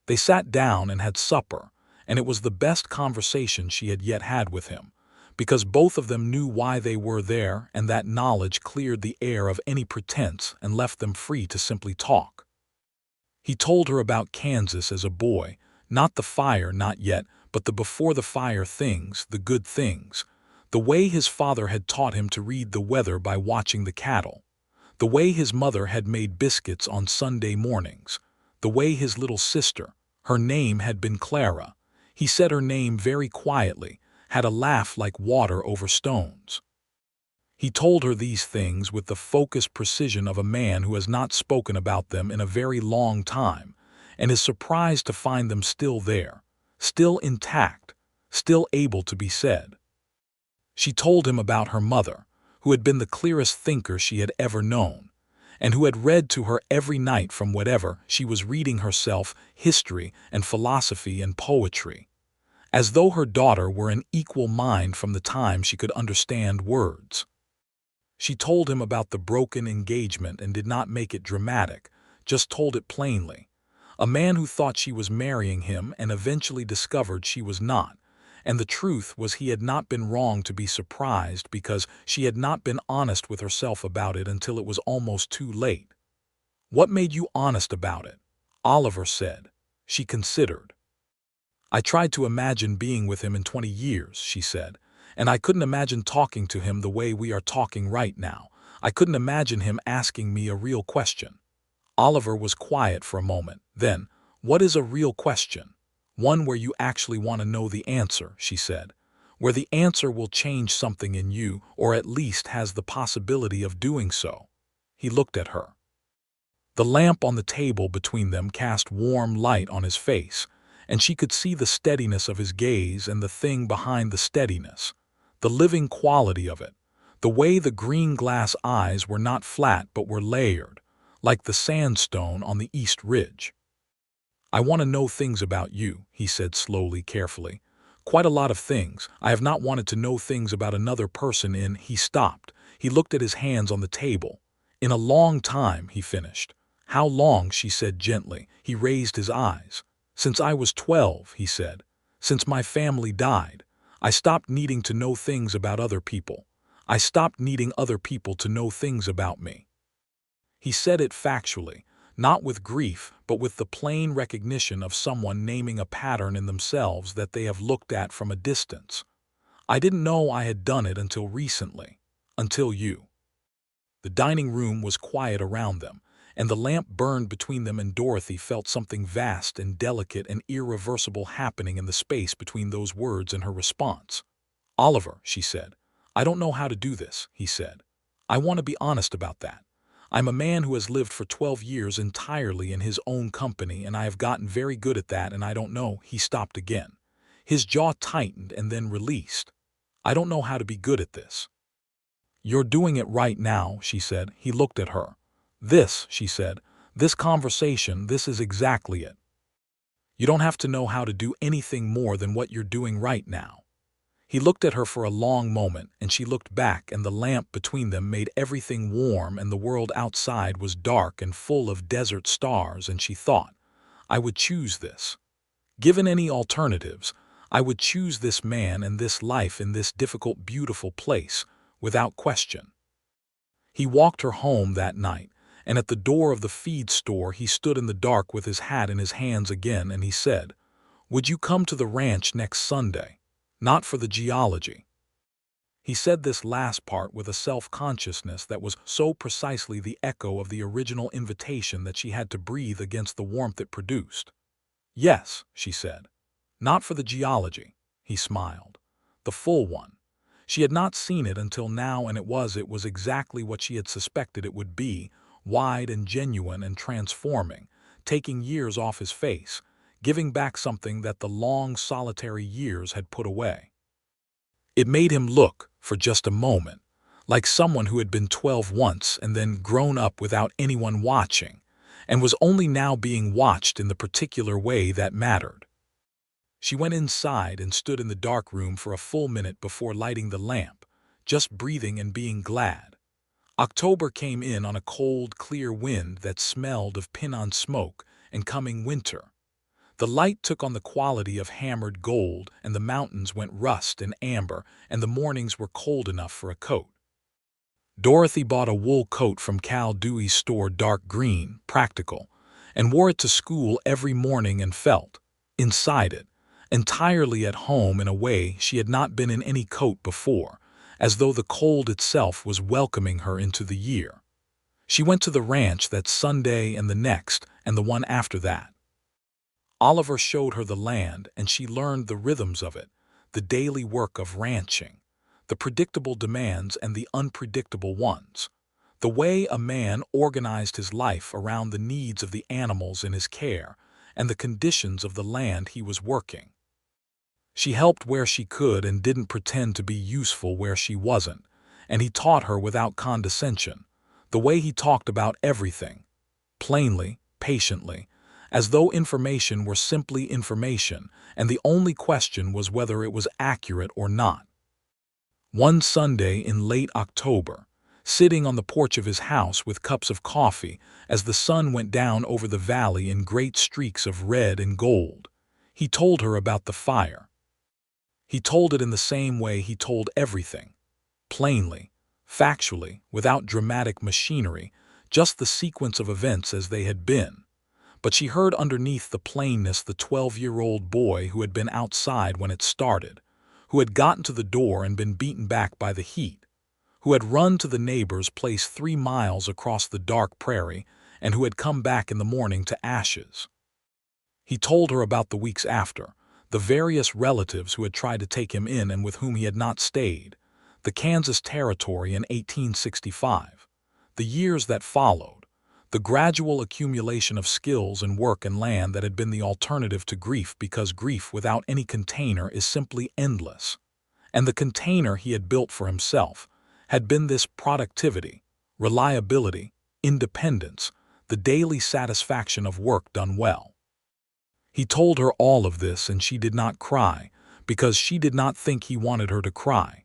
They sat down and had supper, and it was the best conversation she had yet had with him, because both of them knew why they were there, and that knowledge cleared the air of any pretense and left them free to simply talk. He told her about Kansas as a boy, not the fire, not yet, but the before-the-fire things, the good things, the way his father had taught him to read the weather by watching the cattle, the way his mother had made biscuits on Sunday mornings, the way his little sister, her name had been Clara, he said her name very quietly, had a laugh like water over stones. He told her these things with the focused precision of a man who has not spoken about them in a very long time and is surprised to find them still there, still intact, still able to be said. She told him about her mother, who had been the clearest thinker she had ever known, and who had read to her every night from whatever she was reading herself, history and philosophy and poetry, as though her daughter were an equal mind from the time she could understand words. She told him about the broken engagement and did not make it dramatic, just told it plainly. A man who thought she was marrying him and eventually discovered she was not, and the truth was he had not been wrong to be surprised because she had not been honest with herself about it until it was almost too late. "What made you honest about it?" Oliver said. She considered. "I tried to imagine being with him in 20 years, she said, and I couldn't imagine talking to him the way we are talking right now. I couldn't imagine him asking me a real question." Oliver was quiet for a moment. Then, "What is a real question?" "One where you actually want to know the answer," she said. "Where the answer will change something in you, or at least has the possibility of doing so." He looked at her. The lamp on the table between them cast warm light on his face, and she could see the steadiness of his gaze and the thing behind the steadiness, the living quality of it, the way the green glass eyes were not flat but were layered, like the sandstone on the East Ridge. "I want to know things about you," he said slowly, carefully. "Quite a lot of things. I have not wanted to know things about another person in—" He stopped. He looked at his hands on the table. "In a long time," he finished. "How long?" she said gently. He raised his eyes. "Since I was 12, he said. "Since my family died. I stopped needing to know things about other people. I stopped needing other people to know things about me." He said it factually, not with grief, but with the plain recognition of someone naming a pattern in themselves that they have looked at from a distance. "I didn't know I had done it until recently. Until you." The dining room was quiet around them, and the lamp burned between them, and Dorothy felt something vast and delicate and irreversible happening in the space between those words and her response. "Oliver," she said. "I don't know how to do this," he said. "I want to be honest about that. I'm a man who has lived for 12 years entirely in his own company, and I have gotten very good at that, and I don't know—" He stopped again. His jaw tightened and then released. "I don't know how to be good at this." "You're doing it right now," she said. He looked at her. "This," she said, "this conversation, this is exactly it. You don't have to know how to do anything more than what you're doing right now." He looked at her for a long moment, and she looked back, and the lamp between them made everything warm, and the world outside was dark and full of desert stars, and she thought, "I would choose this. Given any alternatives, I would choose this man and this life in this difficult, beautiful place, without question." He walked her home that night, and at the door of the feed store he stood in the dark with his hat in his hands again, and he said, "Would you come to the ranch next Sunday? Not for the geology." He said this last part with a self-consciousness that was so precisely the echo of the original invitation that she had to breathe against the warmth it produced. "Yes," she said. "Not for the geology." He smiled. The full one. She had not seen it until now, and it was exactly what she had suspected it would be, wide and genuine and transforming, taking years off his face, giving back something that the long, solitary years had put away. It made him look, for just a moment, like someone who had been 12 once and then grown up without anyone watching, and was only now being watched in the particular way that mattered. She went inside and stood in the dark room for a full minute before lighting the lamp, just breathing and being glad. October came in on a cold, clear wind that smelled of pinon smoke and coming winter. The light took on the quality of hammered gold, and the mountains went rust and amber, and the mornings were cold enough for a coat. Dorothy bought a wool coat from Cal Dewey's store, dark green, practical, and wore it to school every morning and felt, inside it, entirely at home in a way she had not been in any coat before, as though the cold itself was welcoming her into the year. She went to the ranch that Sunday and the next and the one after that. Oliver showed her the land, and she learned the rhythms of it, the daily work of ranching, the predictable demands and the unpredictable ones, the way a man organized his life around the needs of the animals in his care and the conditions of the land he was working. She helped where she could and didn't pretend to be useful where she wasn't, and he taught her without condescension, the way he talked about everything, plainly, patiently, as though information were simply information, and the only question was whether it was accurate or not. One Sunday in late October, sitting on the porch of his house with cups of coffee as the sun went down over the valley in great streaks of red and gold, he told her about the fire. He told it in the same way he told everything, plainly, factually, without dramatic machinery, just the sequence of events as they had been. But she heard underneath the plainness the 12-year-old boy who had been outside when it started, who had gotten to the door and been beaten back by the heat, who had run to the neighbor's place 3 miles across the dark prairie, and who had come back in the morning to ashes. He told her about the weeks after, the various relatives who had tried to take him in and with whom he had not stayed, the Kansas Territory in 1865, the years that followed, the gradual accumulation of skills and work and land that had been the alternative to grief because grief without any container is simply endless. And the container he had built for himself had been this productivity, reliability, independence, the daily satisfaction of work done well. He told her all of this and she did not cry because she did not think he wanted her to cry.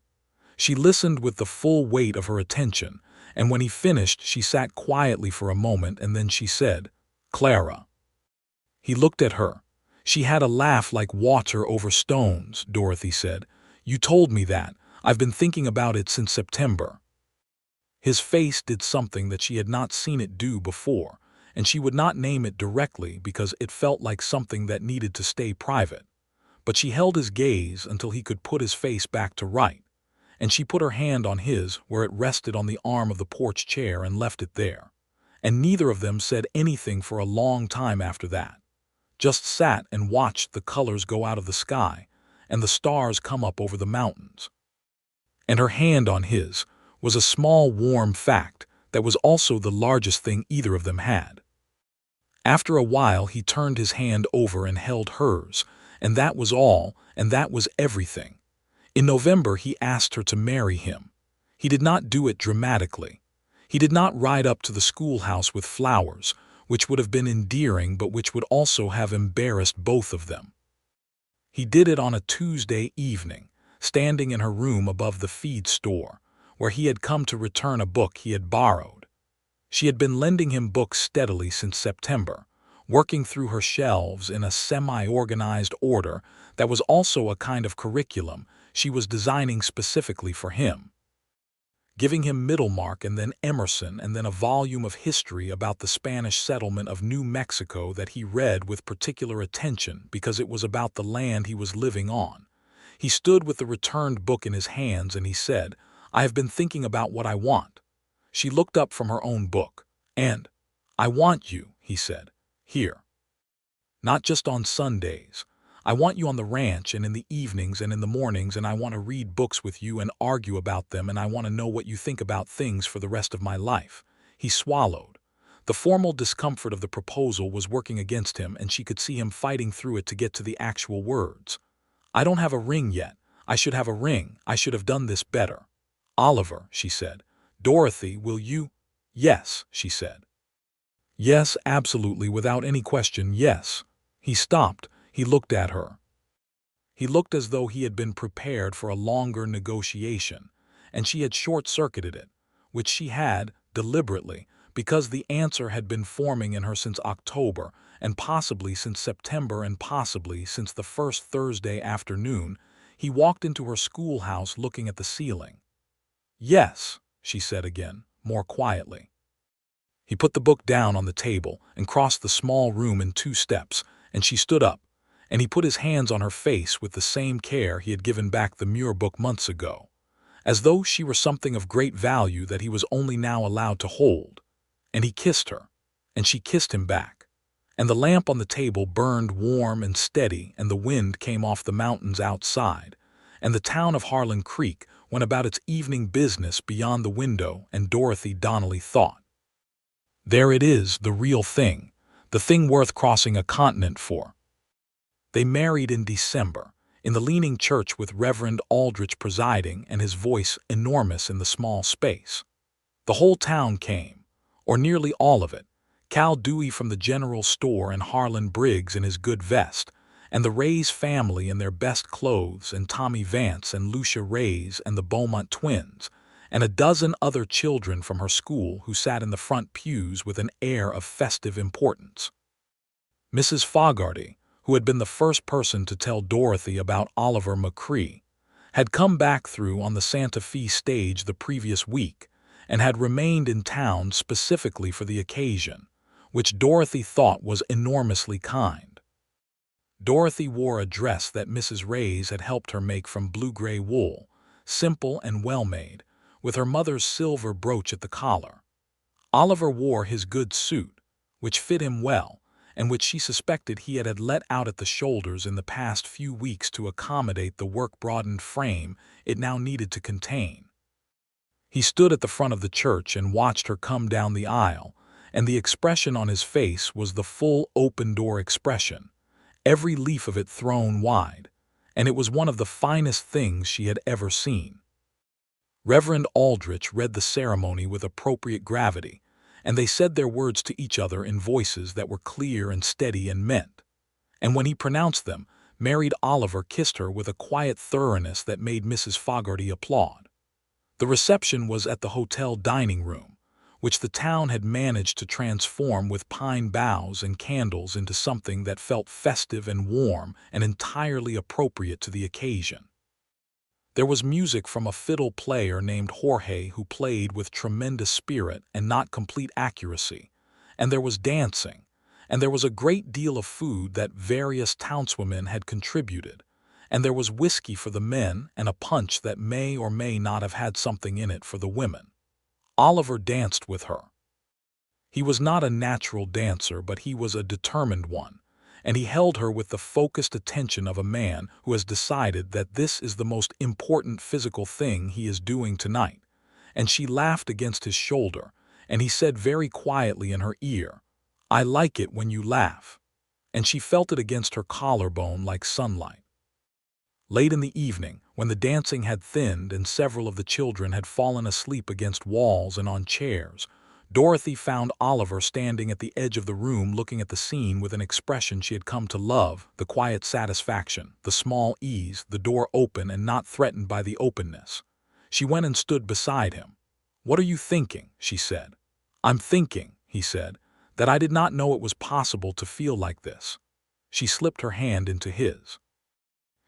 She listened with the full weight of her attention, and when he finished she sat quietly for a moment and then she said, "Clara." He looked at her. She had a laugh like water over stones, Dorothy said. "You told me that. I've been thinking about it since September." His face did something that she had not seen it do before, and she would not name it directly because it felt like something that needed to stay private. But she held his gaze until he could put his face back to right, and she put her hand on his where it rested on the arm of the porch chair and left it there. And neither of them said anything for a long time after that, just sat and watched the colors go out of the sky and the stars come up over the mountains. And her hand on his was a small warm fact that was also the largest thing either of them had. After a while he turned his hand over and held hers, and that was all, and that was everything. In November he asked her to marry him. He did not do it dramatically. He did not ride up to the schoolhouse with flowers, which would have been endearing but which would also have embarrassed both of them. He did it on a Tuesday evening, standing in her room above the feed store, where he had come to return a book he had borrowed. She had been lending him books steadily since September, working through her shelves in a semi-organized order that was also a kind of curriculum she was designing specifically for him, giving him Middlemark and then Emerson and then a volume of history about the Spanish settlement of New Mexico that he read with particular attention because it was about the land he was living on. He stood with the returned book in his hands and he said, "I have been thinking about what I want." She looked up from her own book. "And I want you," he said, "here. Not just on Sundays. I want you on the ranch and in the evenings and in the mornings, and I want to read books with you and argue about them, and I want to know what you think about things for the rest of my life." He swallowed. The formal discomfort of the proposal was working against him, and she could see him fighting through it to get to the actual words. "I don't have a ring yet. I should have a ring. I should have done this better." "Oliver," she said. "Dorothy, will you?" "Yes," she said. "Yes, absolutely, without any question, yes." He stopped. He looked at her. He looked as though he had been prepared for a longer negotiation, and she had short-circuited it, which she had, deliberately, because the answer had been forming in her since October, and possibly since September, and possibly since the first Thursday afternoon. He walked into her schoolhouse looking at the ceiling. "Yes," she said again, more quietly. He put the book down on the table and crossed the small room in 2 steps, and she stood up, and he put his hands on her face with the same care he had given back the Muir book months ago, as though she were something of great value that he was only now allowed to hold. And he kissed her, and she kissed him back. And the lamp on the table burned warm and steady, and the wind came off the mountains outside, and the town of Harlan Creek went about its evening business beyond the window, and Dorothy Donnelly thought, "There it is, the real thing, the thing worth crossing a continent for." They married in December. in the leaning church with Reverend Aldrich presiding and his voice enormous in the small space. The whole town came, or nearly all of it, Cal Dewey from the general store and Harlan Briggs in his good vest, and the Rays family in their best clothes, and Tommy Vance and Lucia Rays and the Beaumont twins, and a dozen other children from her school who sat in the front pews with an air of festive importance. Mrs. Fogarty, who had been the first person to tell Dorothy about Oliver McCrae, had come back through on the Santa Fe stage the previous week and had remained in town specifically for the occasion, which Dorothy thought was enormously kind. Dorothy wore a dress that Mrs. Rays had helped her make from blue-gray wool, simple and well-made, with her mother's silver brooch at the collar. Oliver wore his good suit, which fit him well, and which she suspected he had let out at the shoulders in the past few weeks to accommodate the work-broadened frame it now needed to contain. He stood at the front of the church and watched her come down the aisle, and the expression on his face was the full open-door expression, every leaf of it thrown wide, and it was one of the finest things she had ever seen. Reverend Aldrich read the ceremony with appropriate gravity, and they said their words to each other in voices that were clear and steady and meant. And when he pronounced them, married Oliver kissed her with a quiet thoroughness that made Mrs. Fogarty applaud. The reception was at the hotel dining room, which the town had managed to transform with pine boughs and candles into something that felt festive and warm and entirely appropriate to the occasion. There was music from a fiddle player named Jorge who played with tremendous spirit and not complete accuracy, and there was dancing, and there was a great deal of food that various townswomen had contributed, and there was whiskey for the men and a punch that may or may not have had something in it for the women. Oliver danced with her. He was not a natural dancer, but he was a determined one, and he held her with the focused attention of a man who has decided that this is the most important physical thing he is doing tonight. And she laughed against his shoulder, and he said very quietly in her ear, "I like it when you laugh." And she felt it against her collarbone like sunlight. Late in the evening, when the dancing had thinned and several of the children had fallen asleep against walls and on chairs, Dorothy found Oliver standing at the edge of the room looking at the scene with an expression she had come to love, the quiet satisfaction, the small ease, the door open and not threatened by the openness. She went and stood beside him. "What are you thinking?" she said. "I'm thinking," he said, "that I did not know it was possible to feel like this." She slipped her hand into his.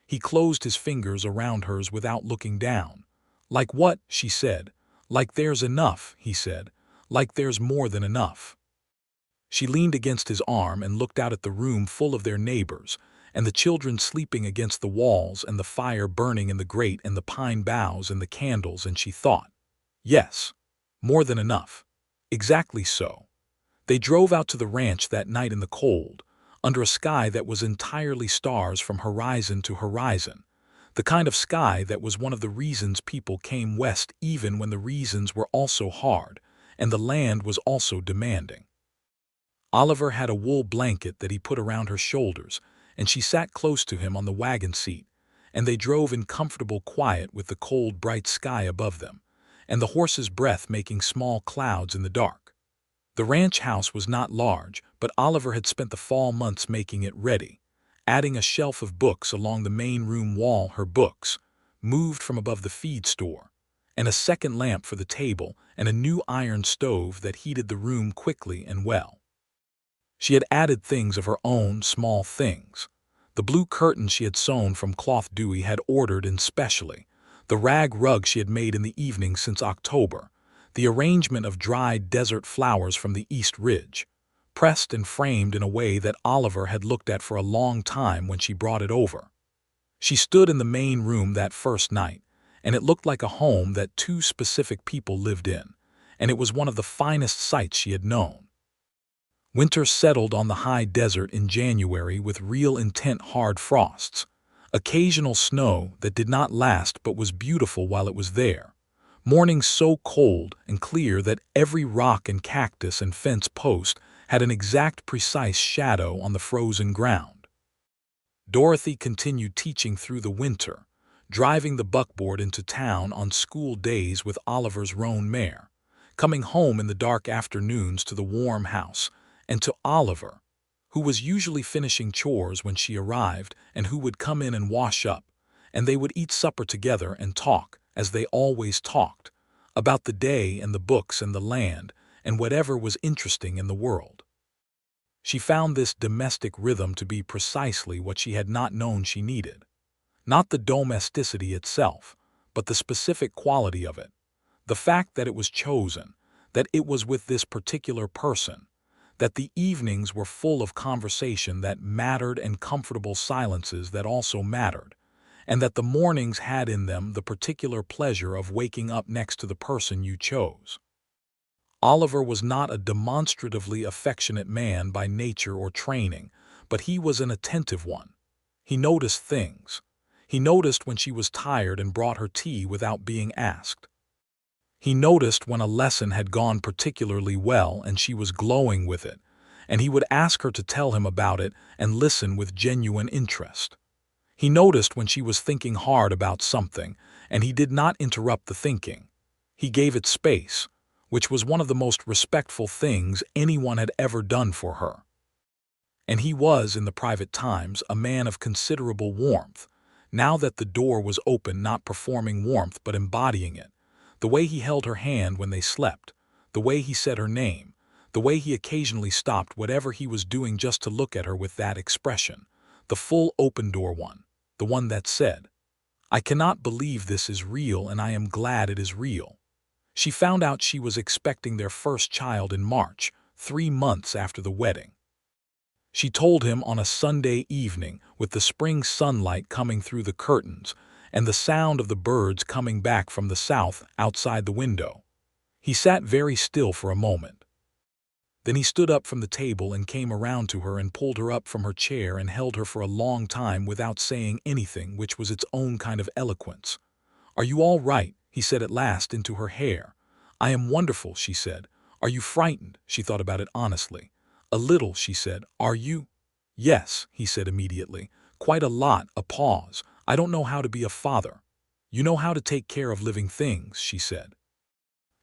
He closed his fingers around hers without looking down. "Like what?" she said. "Like there's enough," he said. "Like there's more than enough." She leaned against his arm and looked out at the room full of their neighbors, and the children sleeping against the walls and the fire burning in the grate and the pine boughs and the candles, and she thought, yes, more than enough. Exactly so. They drove out to the ranch that night in the cold, under a sky that was entirely stars from horizon to horizon, the kind of sky that was one of the reasons people came west even when the reasons were also hard, and the land was also demanding. Oliver had a wool blanket that he put around her shoulders, and she sat close to him on the wagon seat, and they drove in comfortable quiet with the cold, bright sky above them, and the horse's breath making small clouds in the dark. The ranch house was not large, but Oliver had spent the fall months making it ready, adding a shelf of books along the main room wall, her books, moved from above the feed store, and a second lamp for the table, and a new iron stove that heated the room quickly and well. She had added things of her own, small things. The blue curtains she had sewn from cloth Dewey had ordered in specially, the rag rug she had made in the evening since October, the arrangement of dried desert flowers from the East Ridge, pressed and framed in a way that Oliver had looked at for a long time when she brought it over. She stood in the main room that first night, and it looked like a home that two specific people lived in, and it was one of the finest sights she had known. Winter settled on the high desert in January with real intent hard frosts, occasional snow that did not last but was beautiful while it was there, mornings so cold and clear that every rock and cactus and fence post had an exact precise shadow on the frozen ground. Dorothy continued teaching through the winter, driving the buckboard into town on school days with Oliver's roan mare, coming home in the dark afternoons to the warm house, and to Oliver, who was usually finishing chores when she arrived and who would come in and wash up, and they would eat supper together and talk, as they always talked, about the day and the books and the land and whatever was interesting in the world. She found this domestic rhythm to be precisely what she had not known she needed. Not the domesticity itself, but the specific quality of it. The fact that it was chosen, that it was with this particular person, that the evenings were full of conversation that mattered and comfortable silences that also mattered, and that the mornings had in them the particular pleasure of waking up next to the person you chose. Oliver was not a demonstratively affectionate man by nature or training, but he was an attentive one. He noticed things. He noticed when she was tired and brought her tea without being asked. He noticed when a lesson had gone particularly well and she was glowing with it, and he would ask her to tell him about it and listen with genuine interest. He noticed when she was thinking hard about something, and he did not interrupt the thinking. He gave it space, which was one of the most respectful things anyone had ever done for her. And he was, in the private times, a man of considerable warmth. Now that the door was open, not performing warmth but embodying it, the way he held her hand when they slept, the way he said her name, the way he occasionally stopped whatever he was doing just to look at her with that expression, the full open-door one, the one that said, "I cannot believe this is real and I am glad it is real." She found out she was expecting their first child in March, 3 months after the wedding. She told him on a Sunday evening with the spring sunlight coming through the curtains and the sound of the birds coming back from the south outside the window. He sat very still for a moment. Then he stood up from the table and came around to her and pulled her up from her chair and held her for a long time without saying anything, which was its own kind of eloquence. "Are you all right?" he said at last into her hair. "I am wonderful," she said. "Are you frightened?" She thought about it honestly. "A little," she said. "Are you?" "Yes," he said immediately. "Quite a lot." A pause. "I don't know how to be a father." "You know how to take care of living things," she said.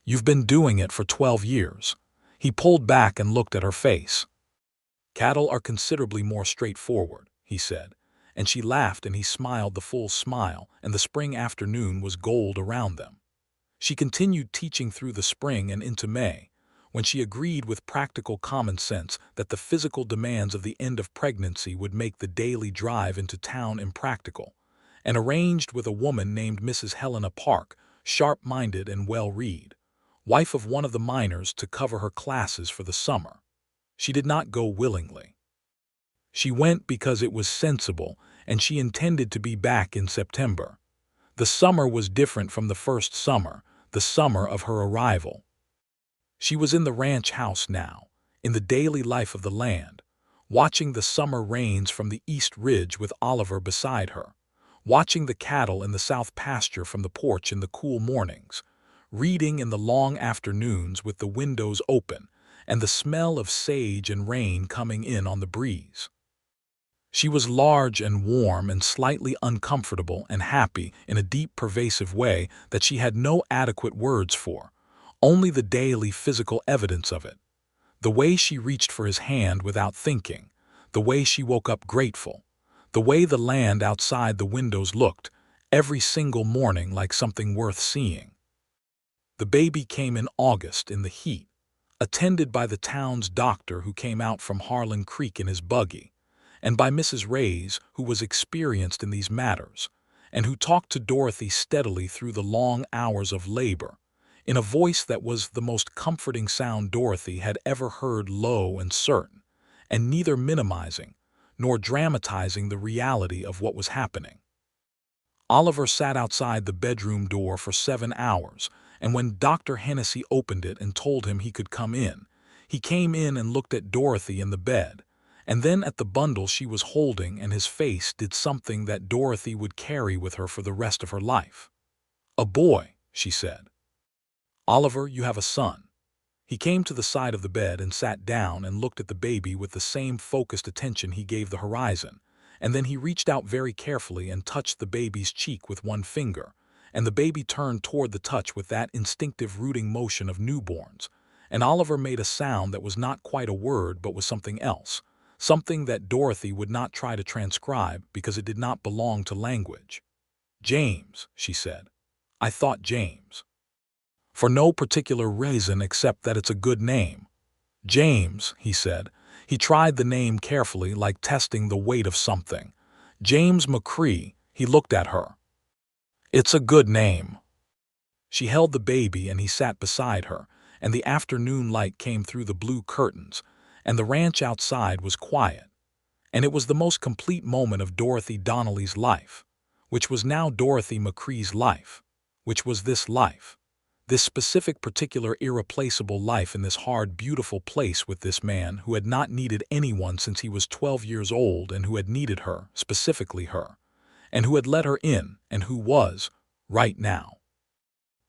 "You've been doing it for 12 years. He pulled back and looked at her face. "Cattle are considerably more straightforward," he said, and she laughed and he smiled the full smile, and the spring afternoon was gold around them. She continued teaching through the spring and into May, when she agreed with practical common sense that the physical demands of the end of pregnancy would make the daily drive into town impractical, and arranged with a woman named Mrs. Helena Park, sharp-minded and well-read, wife of one of the miners, to cover her classes for the summer. She did not go willingly. She went because it was sensible, and she intended to be back in September. The summer was different from the first summer, the summer of her arrival. She was in the ranch house now, in the daily life of the land, watching the summer rains from the east ridge with Oliver beside her, watching the cattle in the south pasture from the porch in the cool mornings, reading in the long afternoons with the windows open and the smell of sage and rain coming in on the breeze. She was large and warm and slightly uncomfortable and happy in a deep, pervasive way that she had no adequate words for, only the daily physical evidence of it. The way she reached for his hand without thinking, the way she woke up grateful, the way the land outside the windows looked, every single morning like something worth seeing. The baby came in August in the heat, attended by the town's doctor who came out from Harlan Creek in his buggy, and by Mrs. Reyes, who was experienced in these matters, and who talked to Dorothy steadily through the long hours of labor, in a voice that was the most comforting sound Dorothy had ever heard, low and certain, and neither minimizing nor dramatizing the reality of what was happening. Oliver sat outside the bedroom door for 7 hours, and when Dr. Hennessy opened it and told him he could come in, he came in and looked at Dorothy in the bed, and then at the bundle she was holding, and his face did something that Dorothy would carry with her for the rest of her life. "A boy," she said. "Oliver, you have a son." He came to the side of the bed and sat down and looked at the baby with the same focused attention he gave the horizon, and then he reached out very carefully and touched the baby's cheek with one finger, and the baby turned toward the touch with that instinctive rooting motion of newborns, and Oliver made a sound that was not quite a word but was something else, something that Dorothy would not try to transcribe because it did not belong to language. "James," she said. "I thought James." "For no particular reason except that it's a good name." "James," he said. He tried the name carefully, like testing the weight of something. "James McCrae." He looked at her. "It's a good name." She held the baby and he sat beside her, and the afternoon light came through the blue curtains, and the ranch outside was quiet. And it was the most complete moment of Dorothy Donnelly's life, which was now Dorothy McCrae's life, which was this life. This specific, particular, irreplaceable life in this hard, beautiful place with this man who had not needed anyone since he was 12 years old and who had needed her, specifically her, and who had let her in and who was, right now,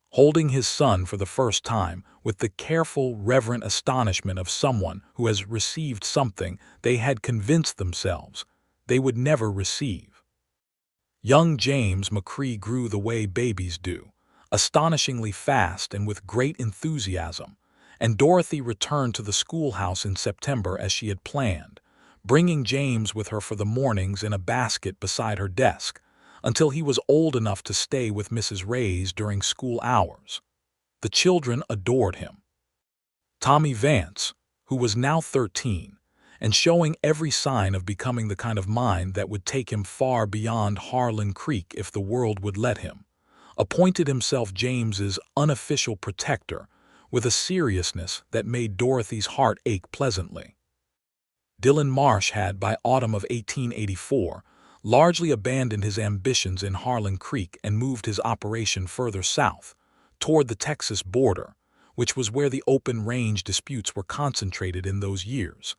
holding his son for the first time with the careful, reverent astonishment of someone who has received something they had convinced themselves they would never receive. Young James McCrae grew the way babies do, astonishingly fast and with great enthusiasm, and Dorothy returned to the schoolhouse in September as she had planned, bringing James with her for the mornings in a basket beside her desk, until he was old enough to stay with Mrs. Ray's during school hours. The children adored him. Tommy Vance, who was now 13, and showing every sign of becoming the kind of mind that would take him far beyond Harlan Creek if the world would let him, appointed himself James's unofficial protector with a seriousness that made Dorothy's heart ache pleasantly. Dylan Marsh had, by autumn of 1884, largely abandoned his ambitions in Harlan Creek and moved his operation further south, toward the Texas border, which was where the open range disputes were concentrated in those years,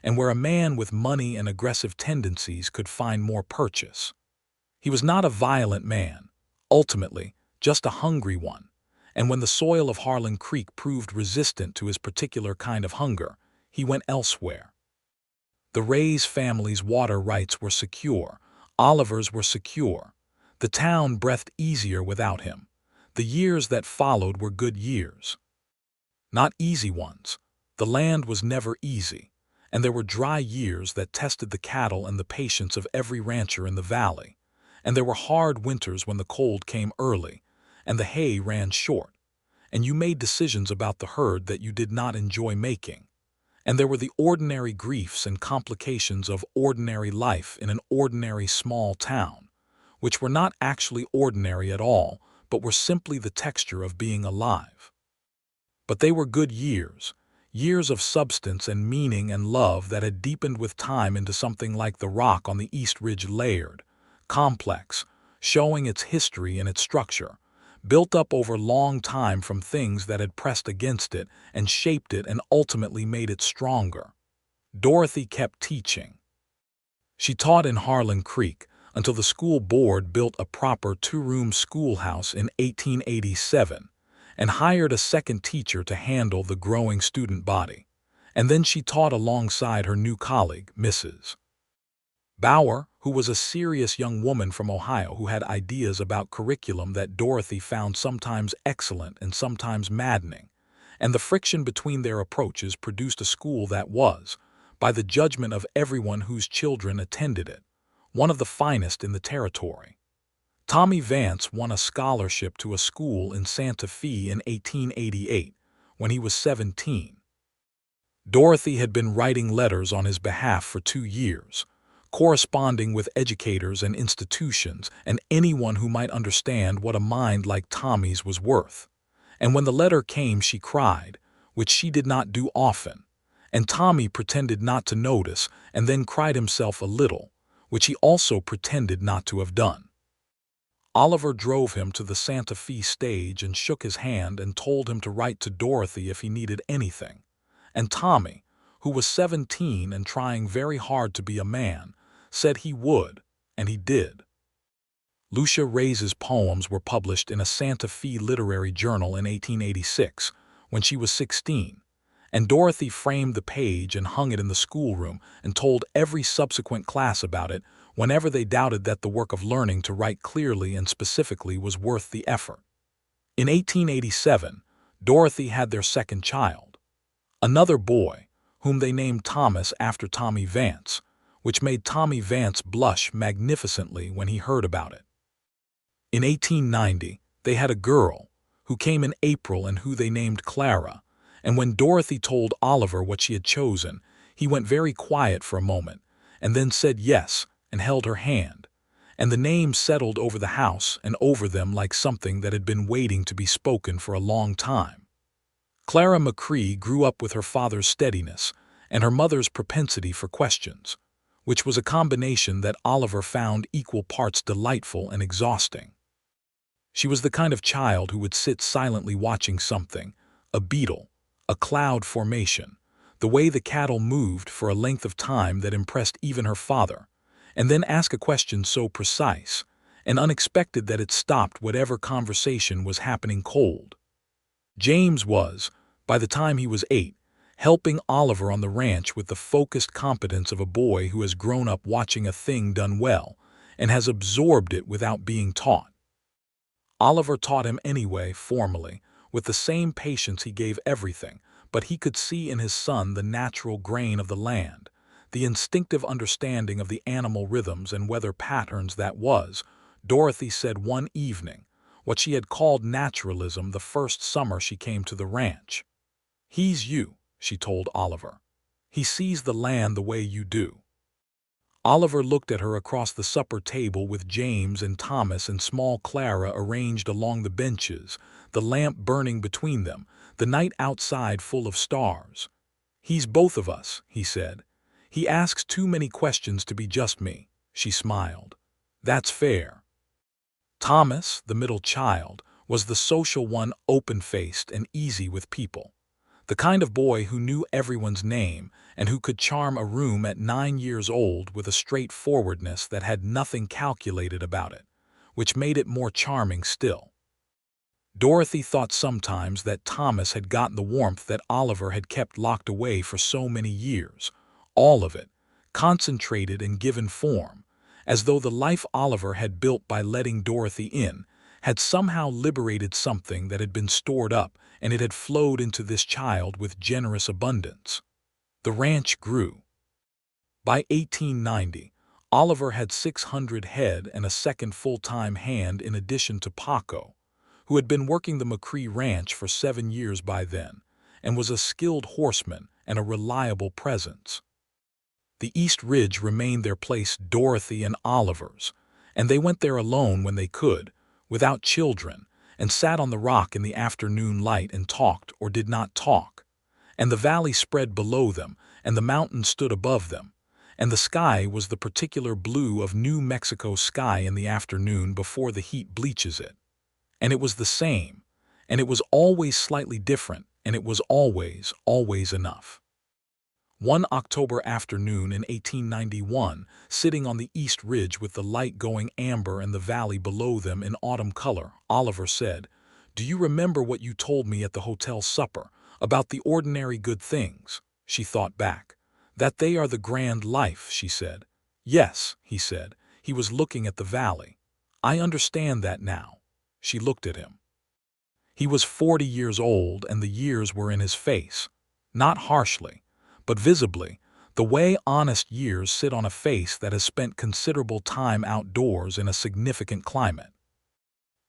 and where a man with money and aggressive tendencies could find more purchase. He was not a violent man, ultimately just a hungry one, and when the soil of Harlan Creek proved resistant to his particular kind of hunger, he went elsewhere. The Rays family's water rights were secure, Oliver's were secure. The town breathed easier without him. The years that followed were good years. Not easy ones. The land was never easy, and there were dry years that tested the cattle and the patience of every rancher in the valley, and there were hard winters when the cold came early, and the hay ran short, and you made decisions about the herd that you did not enjoy making. And there were the ordinary griefs and complications of ordinary life in an ordinary small town, which were not actually ordinary at all, but were simply the texture of being alive. But they were good years, years of substance and meaning and love that had deepened with time into something like the rock on the East Ridge, layered, complex, showing its history and its structure, built up over long time from things that had pressed against it and shaped it and ultimately made it stronger. Dorothy kept teaching. She taught in Harlan Creek until the school board built a proper two-room schoolhouse in 1887 and hired a second teacher to handle the growing student body. And then she taught alongside her new colleague, Mrs. Bauer, who was a serious young woman from Ohio who had ideas about curriculum that Dorothy found sometimes excellent and sometimes maddening, and the friction between their approaches produced a school that was, by the judgment of everyone whose children attended it, one of the finest in the territory. Tommy Vance won a scholarship to a school in Santa Fe in 1888 when he was 17. Dorothy had been writing letters on his behalf for 2 years, corresponding with educators and institutions and anyone who might understand what a mind like Tommy's was worth. And when the letter came, she cried, which she did not do often, and Tommy pretended not to notice and then cried himself a little, which he also pretended not to have done. Oliver drove him to the Santa Fe stage and shook his hand and told him to write to Dorothy if he needed anything, and Tommy, who was 17 and trying very hard to be a man, said he would, and he did. Lucia Ray's poems were published in a Santa Fe literary journal in 1886, when she was 16, and Dorothy framed the page and hung it in the schoolroom and told every subsequent class about it whenever they doubted that the work of learning to write clearly and specifically was worth the effort. In 1887, Dorothy had their second child, another boy, whom they named Thomas after Tommy Vance, which made Tommy Vance blush magnificently when he heard about it. In 1890, they had a girl, who came in April and who they named Clara, and when Dorothy told Oliver what she had chosen, he went very quiet for a moment, and then said yes and held her hand, and the name settled over the house and over them like something that had been waiting to be spoken for a long time. Clara McCrae grew up with her father's steadiness and her mother's propensity for questions, which was a combination that Oliver found equal parts delightful and exhausting. She was the kind of child who would sit silently watching something, a beetle, a cloud formation, the way the cattle moved for a length of time that impressed even her father, and then ask a question so precise and unexpected that it stopped whatever conversation was happening cold. James was, by the time he was 8, helping Oliver on the ranch with the focused competence of a boy who has grown up watching a thing done well and has absorbed it without being taught. Oliver taught him anyway, formally, with the same patience he gave everything, but he could see in his son the natural grain of the land, the instinctive understanding of the animal rhythms and weather patterns that was, Dorothy said one evening, what she had called naturalism the first summer she came to the ranch. "He's you," she told Oliver. "He sees the land the way you do." Oliver looked at her across the supper table with James and Thomas and small Clara arranged along the benches, the lamp burning between them, the night outside full of stars. "He's both of us," he said. "He asks too many questions to be just me," she smiled. "That's fair." Thomas, the middle child, was the social one, open-faced and easy with people. The kind of boy who knew everyone's name and who could charm a room at 9 years old with a straightforwardness that had nothing calculated about it, which made it more charming still. Dorothy thought sometimes that Thomas had gotten the warmth that Oliver had kept locked away for so many years, all of it, concentrated and given form, as though the life Oliver had built by letting Dorothy in had somehow liberated something that had been stored up, and it had flowed into this child with generous abundance. The ranch grew. By 1890, Oliver had 600 head and a second full-time hand in addition to Paco, who had been working the McCrae ranch for 7 years by then, and was a skilled horseman and a reliable presence. The East Ridge remained their place, Dorothy and Oliver's, and they went there alone when they could, without children, and sat on the rock in the afternoon light and talked or did not talk, and the valley spread below them, and the mountains stood above them, and the sky was the particular blue of New Mexico sky in the afternoon before the heat bleaches it. And it was the same, and it was always slightly different, and it was always, always enough. One October afternoon in 1891, sitting on the East Ridge with the light going amber and the valley below them in autumn color, Oliver said, "Do you remember what you told me at the hotel supper about the ordinary good things?" She thought back. "That they are the grand life," she said. "Yes," he said. He was looking at the valley. "I understand that now." She looked at him. He was 40 years old, and the years were in his face. Not harshly, but visibly, the way honest years sit on a face that has spent considerable time outdoors in a significant climate.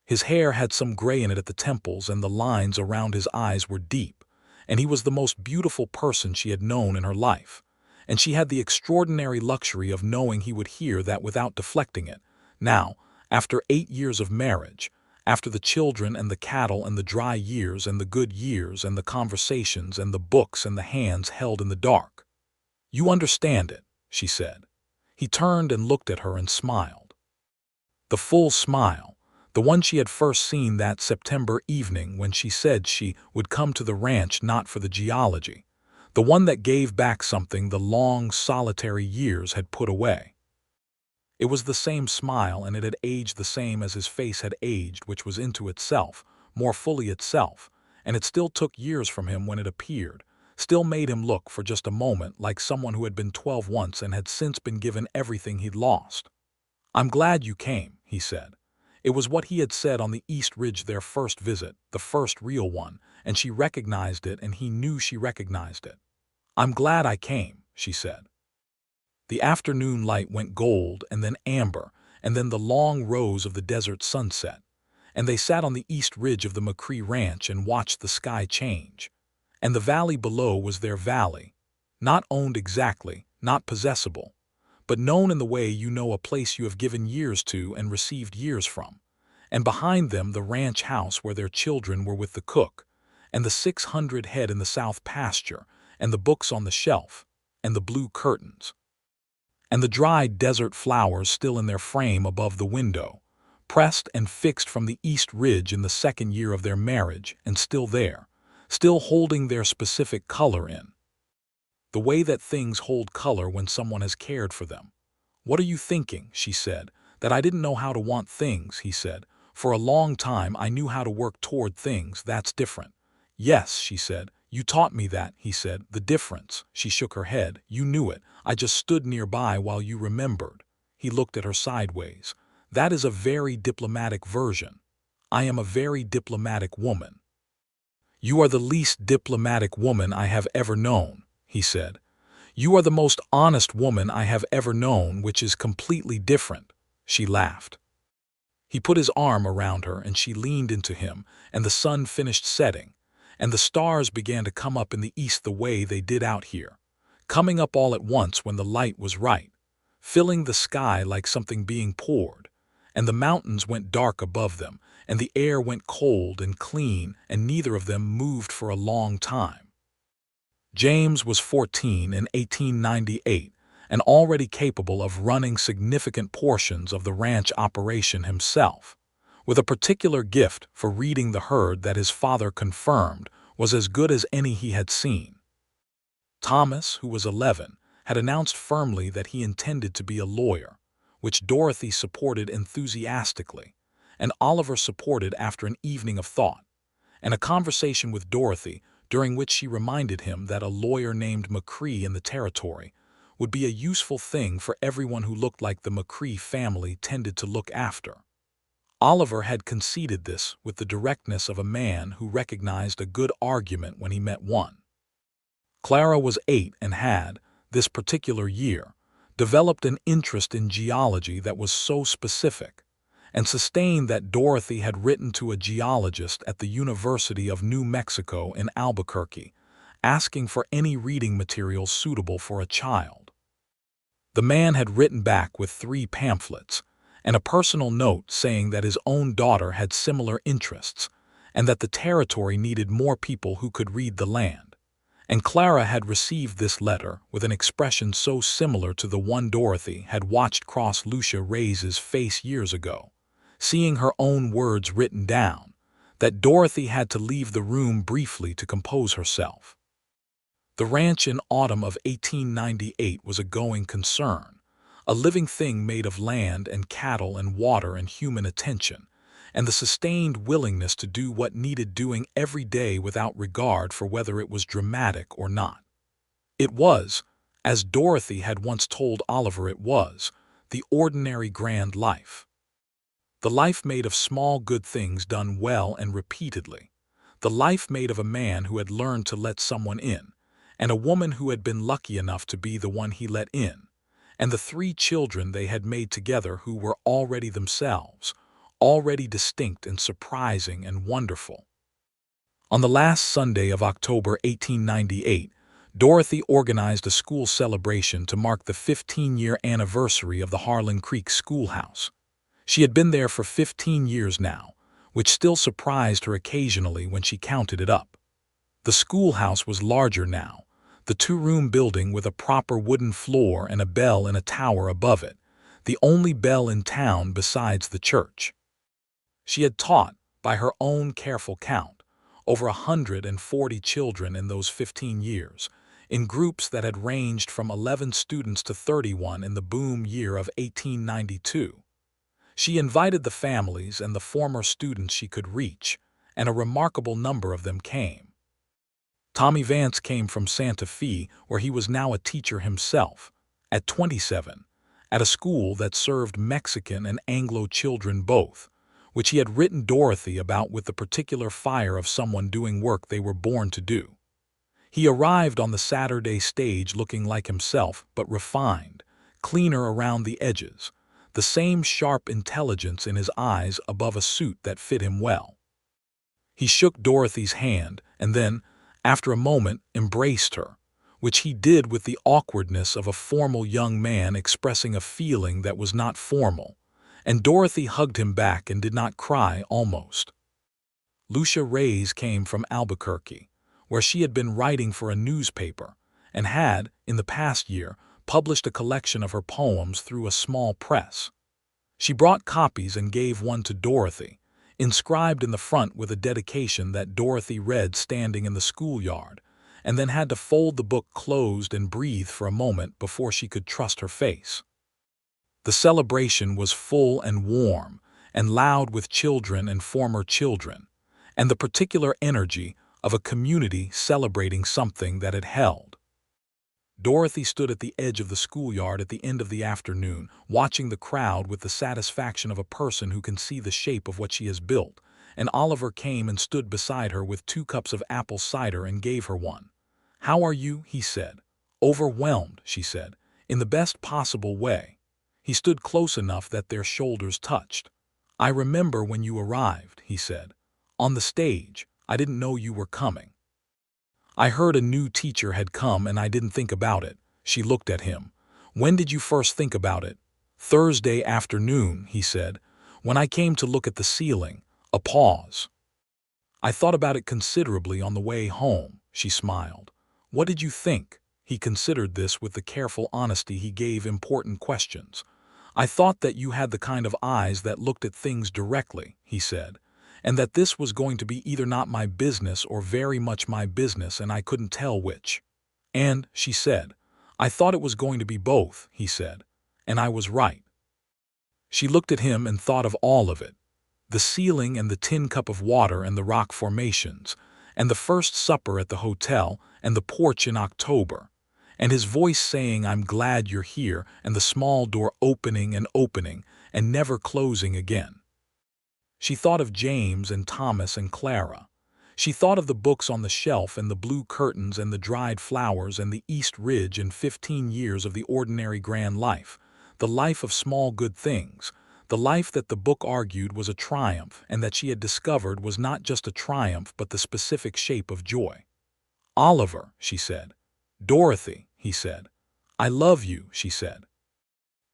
His hair had some gray in it at the temples, and the lines around his eyes were deep, and he was the most beautiful person she had known in her life, and she had the extraordinary luxury of knowing he would hear that without deflecting it. Now, after 8 years of marriage, after the children and the cattle and the dry years and the good years and the conversations and the books and the hands held in the dark. "You understand it," she said. He turned and looked at her and smiled. The full smile, the one she had first seen that September evening when she said she would come to the ranch not for the geology, the one that gave back something the long, solitary years had put away. It was the same smile, and it had aged the same as his face had aged, which was into itself, more fully itself, and it still took years from him when it appeared, still made him look for just a moment like someone who had been 12 once and had since been given everything he'd lost. "I'm glad you came," he said. It was what he had said on the East Ridge their first visit, the first real one, and she recognized it and he knew she recognized it. "I'm glad I came," she said. The afternoon light went gold and then amber and then the long rose of the desert sunset, and they sat on the East Ridge of the McCrae Ranch and watched the sky change. And the valley below was their valley, not owned exactly, not possessible, but known in the way you know a place you have given years to and received years from. And behind them the ranch house where their children were with the cook, and the 600 head in the south pasture, and the books on the shelf, and the blue curtains, and the dried desert flowers still in their frame above the window, pressed and fixed from the East Ridge in the second year of their marriage, and still there, still holding their specific color in. The way that things hold color when someone has cared for them. "What are you thinking?" she said. "That I didn't know how to want things," he said. "For a long time I knew how to work toward things, that's different." "Yes," she said. "You taught me that," he said. "The difference." She shook her head. "You knew it. I just stood nearby while you remembered." He looked at her sideways. "That is a very diplomatic version. I am a very diplomatic woman." "You are the least diplomatic woman I have ever known," he said. "You are the most honest woman I have ever known, which is completely different." She laughed. He put his arm around her and she leaned into him, and the sun finished setting, and the stars began to come up in the east the way they did out here, coming up all at once when the light was right, filling the sky like something being poured, and the mountains went dark above them, and the air went cold and clean, and neither of them moved for a long time. James was 14 in 1898 and already capable of running significant portions of the ranch operation himself, with a particular gift for reading the herd that his father confirmed was as good as any he had seen. Thomas, who was 11, had announced firmly that he intended to be a lawyer, which Dorothy supported enthusiastically, and Oliver supported after an evening of thought, and a conversation with Dorothy during which she reminded him that a lawyer named McCrae in the territory would be a useful thing for everyone who looked like the McCrae family tended to look after. Oliver had conceded this with the directness of a man who recognized a good argument when he met one. Clara was 8 and had, this particular year, developed an interest in geology that was so specific and sustained that Dorothy had written to a geologist at the University of New Mexico in Albuquerque, asking for any reading materials suitable for a child. The man had written back with 3 pamphlets and a personal note saying that his own daughter had similar interests and that the territory needed more people who could read the land. And Clara had received this letter with an expression so similar to the one Dorothy had watched cross Lucia Reyes's face years ago, seeing her own words written down, that Dorothy had to leave the room briefly to compose herself. The ranch in autumn of 1898 was a going concern, a living thing made of land and cattle and water and human attention, and the sustained willingness to do what needed doing every day without regard for whether it was dramatic or not. It was, as Dorothy had once told Oliver it was, the ordinary grand life. The life made of small good things done well and repeatedly. The life made of a man who had learned to let someone in, and a woman who had been lucky enough to be the one he let in, and the 3 children they had made together who were already themselves, already distinct and surprising and wonderful. On the last Sunday of October 1898, Dorothy organized a school celebration to mark the 15-year anniversary of the Harlan Creek schoolhouse. She had been there for 15 years now, which still surprised her occasionally when she counted it up. The schoolhouse was larger now, the 2-room building with a proper wooden floor and a bell in a tower above it, the only bell in town besides the church. She had taught, by her own careful count, over 140 children in those 15 years, in groups that had ranged from 11 students to 31 in the boom year of 1892. She invited the families and the former students she could reach, and a remarkable number of them came. Tommy Vance came from Santa Fe, where he was now a teacher himself, at 27, at a school that served Mexican and Anglo children both, which he had written Dorothy about with the particular fire of someone doing work they were born to do. He arrived on the Saturday stage looking like himself, but refined, cleaner around the edges, the same sharp intelligence in his eyes above a suit that fit him well. He shook Dorothy's hand and then, after a moment, embraced her, which he did with the awkwardness of a formal young man expressing a feeling that was not formal, and Dorothy hugged him back and did not cry almost. Lucia Reyes came from Albuquerque, where she had been writing for a newspaper, and had, in the past year, published a collection of her poems through a small press. She brought copies and gave one to Dorothy, inscribed in the front with a dedication that Dorothy read standing in the schoolyard, and then had to fold the book closed and breathe for a moment before she could trust her face. The celebration was full and warm, and loud with children and former children, and the particular energy of a community celebrating something that had held. Dorothy stood at the edge of the schoolyard at the end of the afternoon, watching the crowd with the satisfaction of a person who can see the shape of what she has built, and Oliver came and stood beside her with 2 cups of apple cider and gave her one. "How are you?" he said. "Overwhelmed," she said, "in the best possible way." He stood close enough that their shoulders touched. "I remember when you arrived," he said. "On the stage. I didn't know you were coming. I heard a new teacher had come and I didn't think about it." She looked at him. "When did you first think about it?" "Thursday afternoon," he said, "when I came to look at the ceiling." A pause. "I thought about it considerably on the way home," she smiled. "What did you think?" He considered this with the careful honesty he gave important questions. "I thought that you had the kind of eyes that looked at things directly," he said, "and that this was going to be either not my business or very much my business and I couldn't tell which." "And," she said, "I thought it was going to be both," he said, "and I was right." She looked at him and thought of all of it. The ceiling and the tin cup of water and the rock formations, and the first supper at the hotel and the porch in October, and his voice saying, "I'm glad you're here," and the small door opening and never closing again. She thought of James and Thomas and Clara. She thought of the books on the shelf and the blue curtains and the dried flowers and the East Ridge and 15 years of the ordinary grand life, the life of small good things, the life that the book argued was a triumph and that she had discovered was not just a triumph but the specific shape of joy. "Oliver," she said. "Dorothy," he said. "I love you," she said.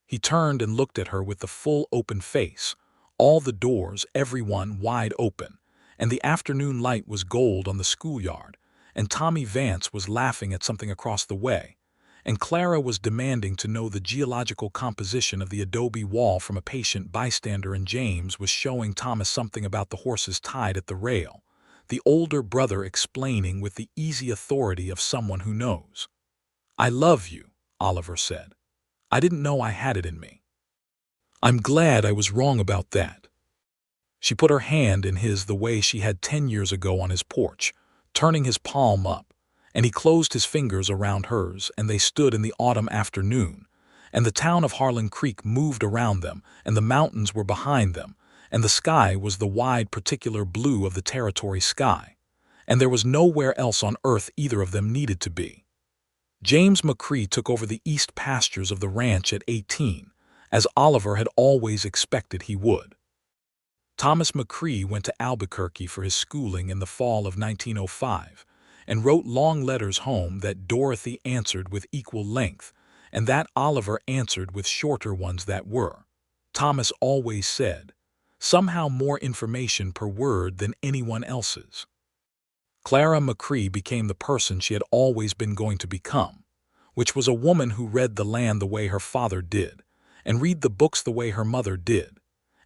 He turned and looked at her with the full open face, all the doors, every one wide open, and the afternoon light was gold on the schoolyard, and Tommy Vance was laughing at something across the way, and Clara was demanding to know the geological composition of the adobe wall from a patient bystander, and James was showing Thomas something about the horses tied at the rail, the older brother explaining with the easy authority of someone who knows. "I love you," Oliver said. "I didn't know I had it in me. I'm glad I was wrong about that." She put her hand in his the way she had 10 years ago on his porch, turning his palm up, and he closed his fingers around hers, and they stood in the autumn afternoon, and the town of Harlan Creek moved around them, and the mountains were behind them, and the sky was the wide particular blue of the territory sky, and there was nowhere else on earth either of them needed to be. James McCrae took over the east pastures of the ranch at 18, as Oliver had always expected he would. Thomas McCrae went to Albuquerque for his schooling in the fall of 1905, and wrote long letters home that Dorothy answered with equal length, and that Oliver answered with shorter ones that were, Thomas always said, somehow more information per word than anyone else's. Clara McCrae became the person she had always been going to become, which was a woman who read the land the way her father did, and read the books the way her mother did,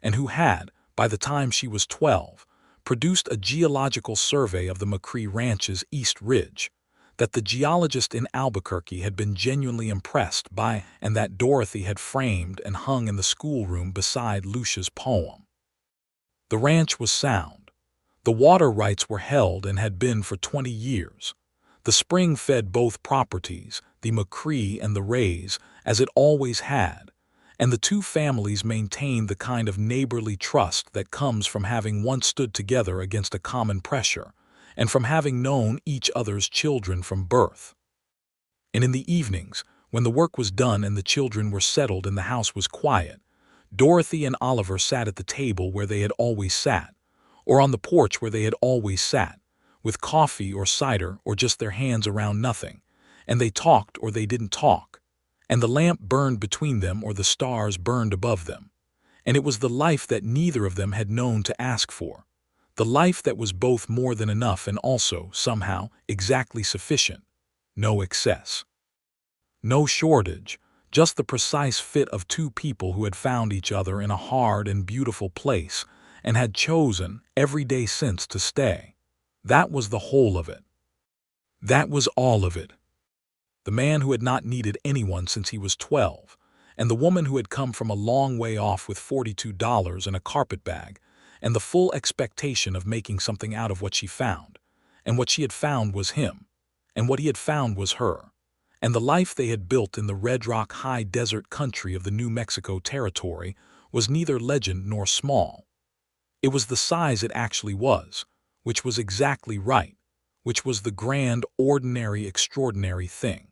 and who had, by the time she was 12, produced a geological survey of the McCrae Ranch's East Ridge, that the geologist in Albuquerque had been genuinely impressed by, and that Dorothy had framed and hung in the schoolroom beside Lucia's poem. The ranch was sound. The water rights were held and had been for 20 years. The spring fed both properties, the McCrae and the Rays, as it always had, and the two families maintained the kind of neighborly trust that comes from having once stood together against a common pressure, and from having known each other's children from birth. And in the evenings, when the work was done and the children were settled and the house was quiet, Dorothy and Oliver sat at the table where they had always sat, or on the porch where they had always sat, with coffee or cider or just their hands around nothing, and they talked or they didn't talk, and the lamp burned between them or the stars burned above them, and it was the life that neither of them had known to ask for, the life that was both more than enough and also, somehow, exactly sufficient. No excess. No shortage, just the precise fit of two people who had found each other in a hard and beautiful place and had chosen, every day since, to stay. That was the whole of it. That was all of it. The man who had not needed anyone since he was 12, and the woman who had come from a long way off with $42 in a carpetbag, and the full expectation of making something out of what she found, and what she had found was him, and what he had found was her, and the life they had built in the red rock high desert country of the New Mexico territory was neither legend nor small. It was the size it actually was, which was exactly right, which was the grand, ordinary, extraordinary thing.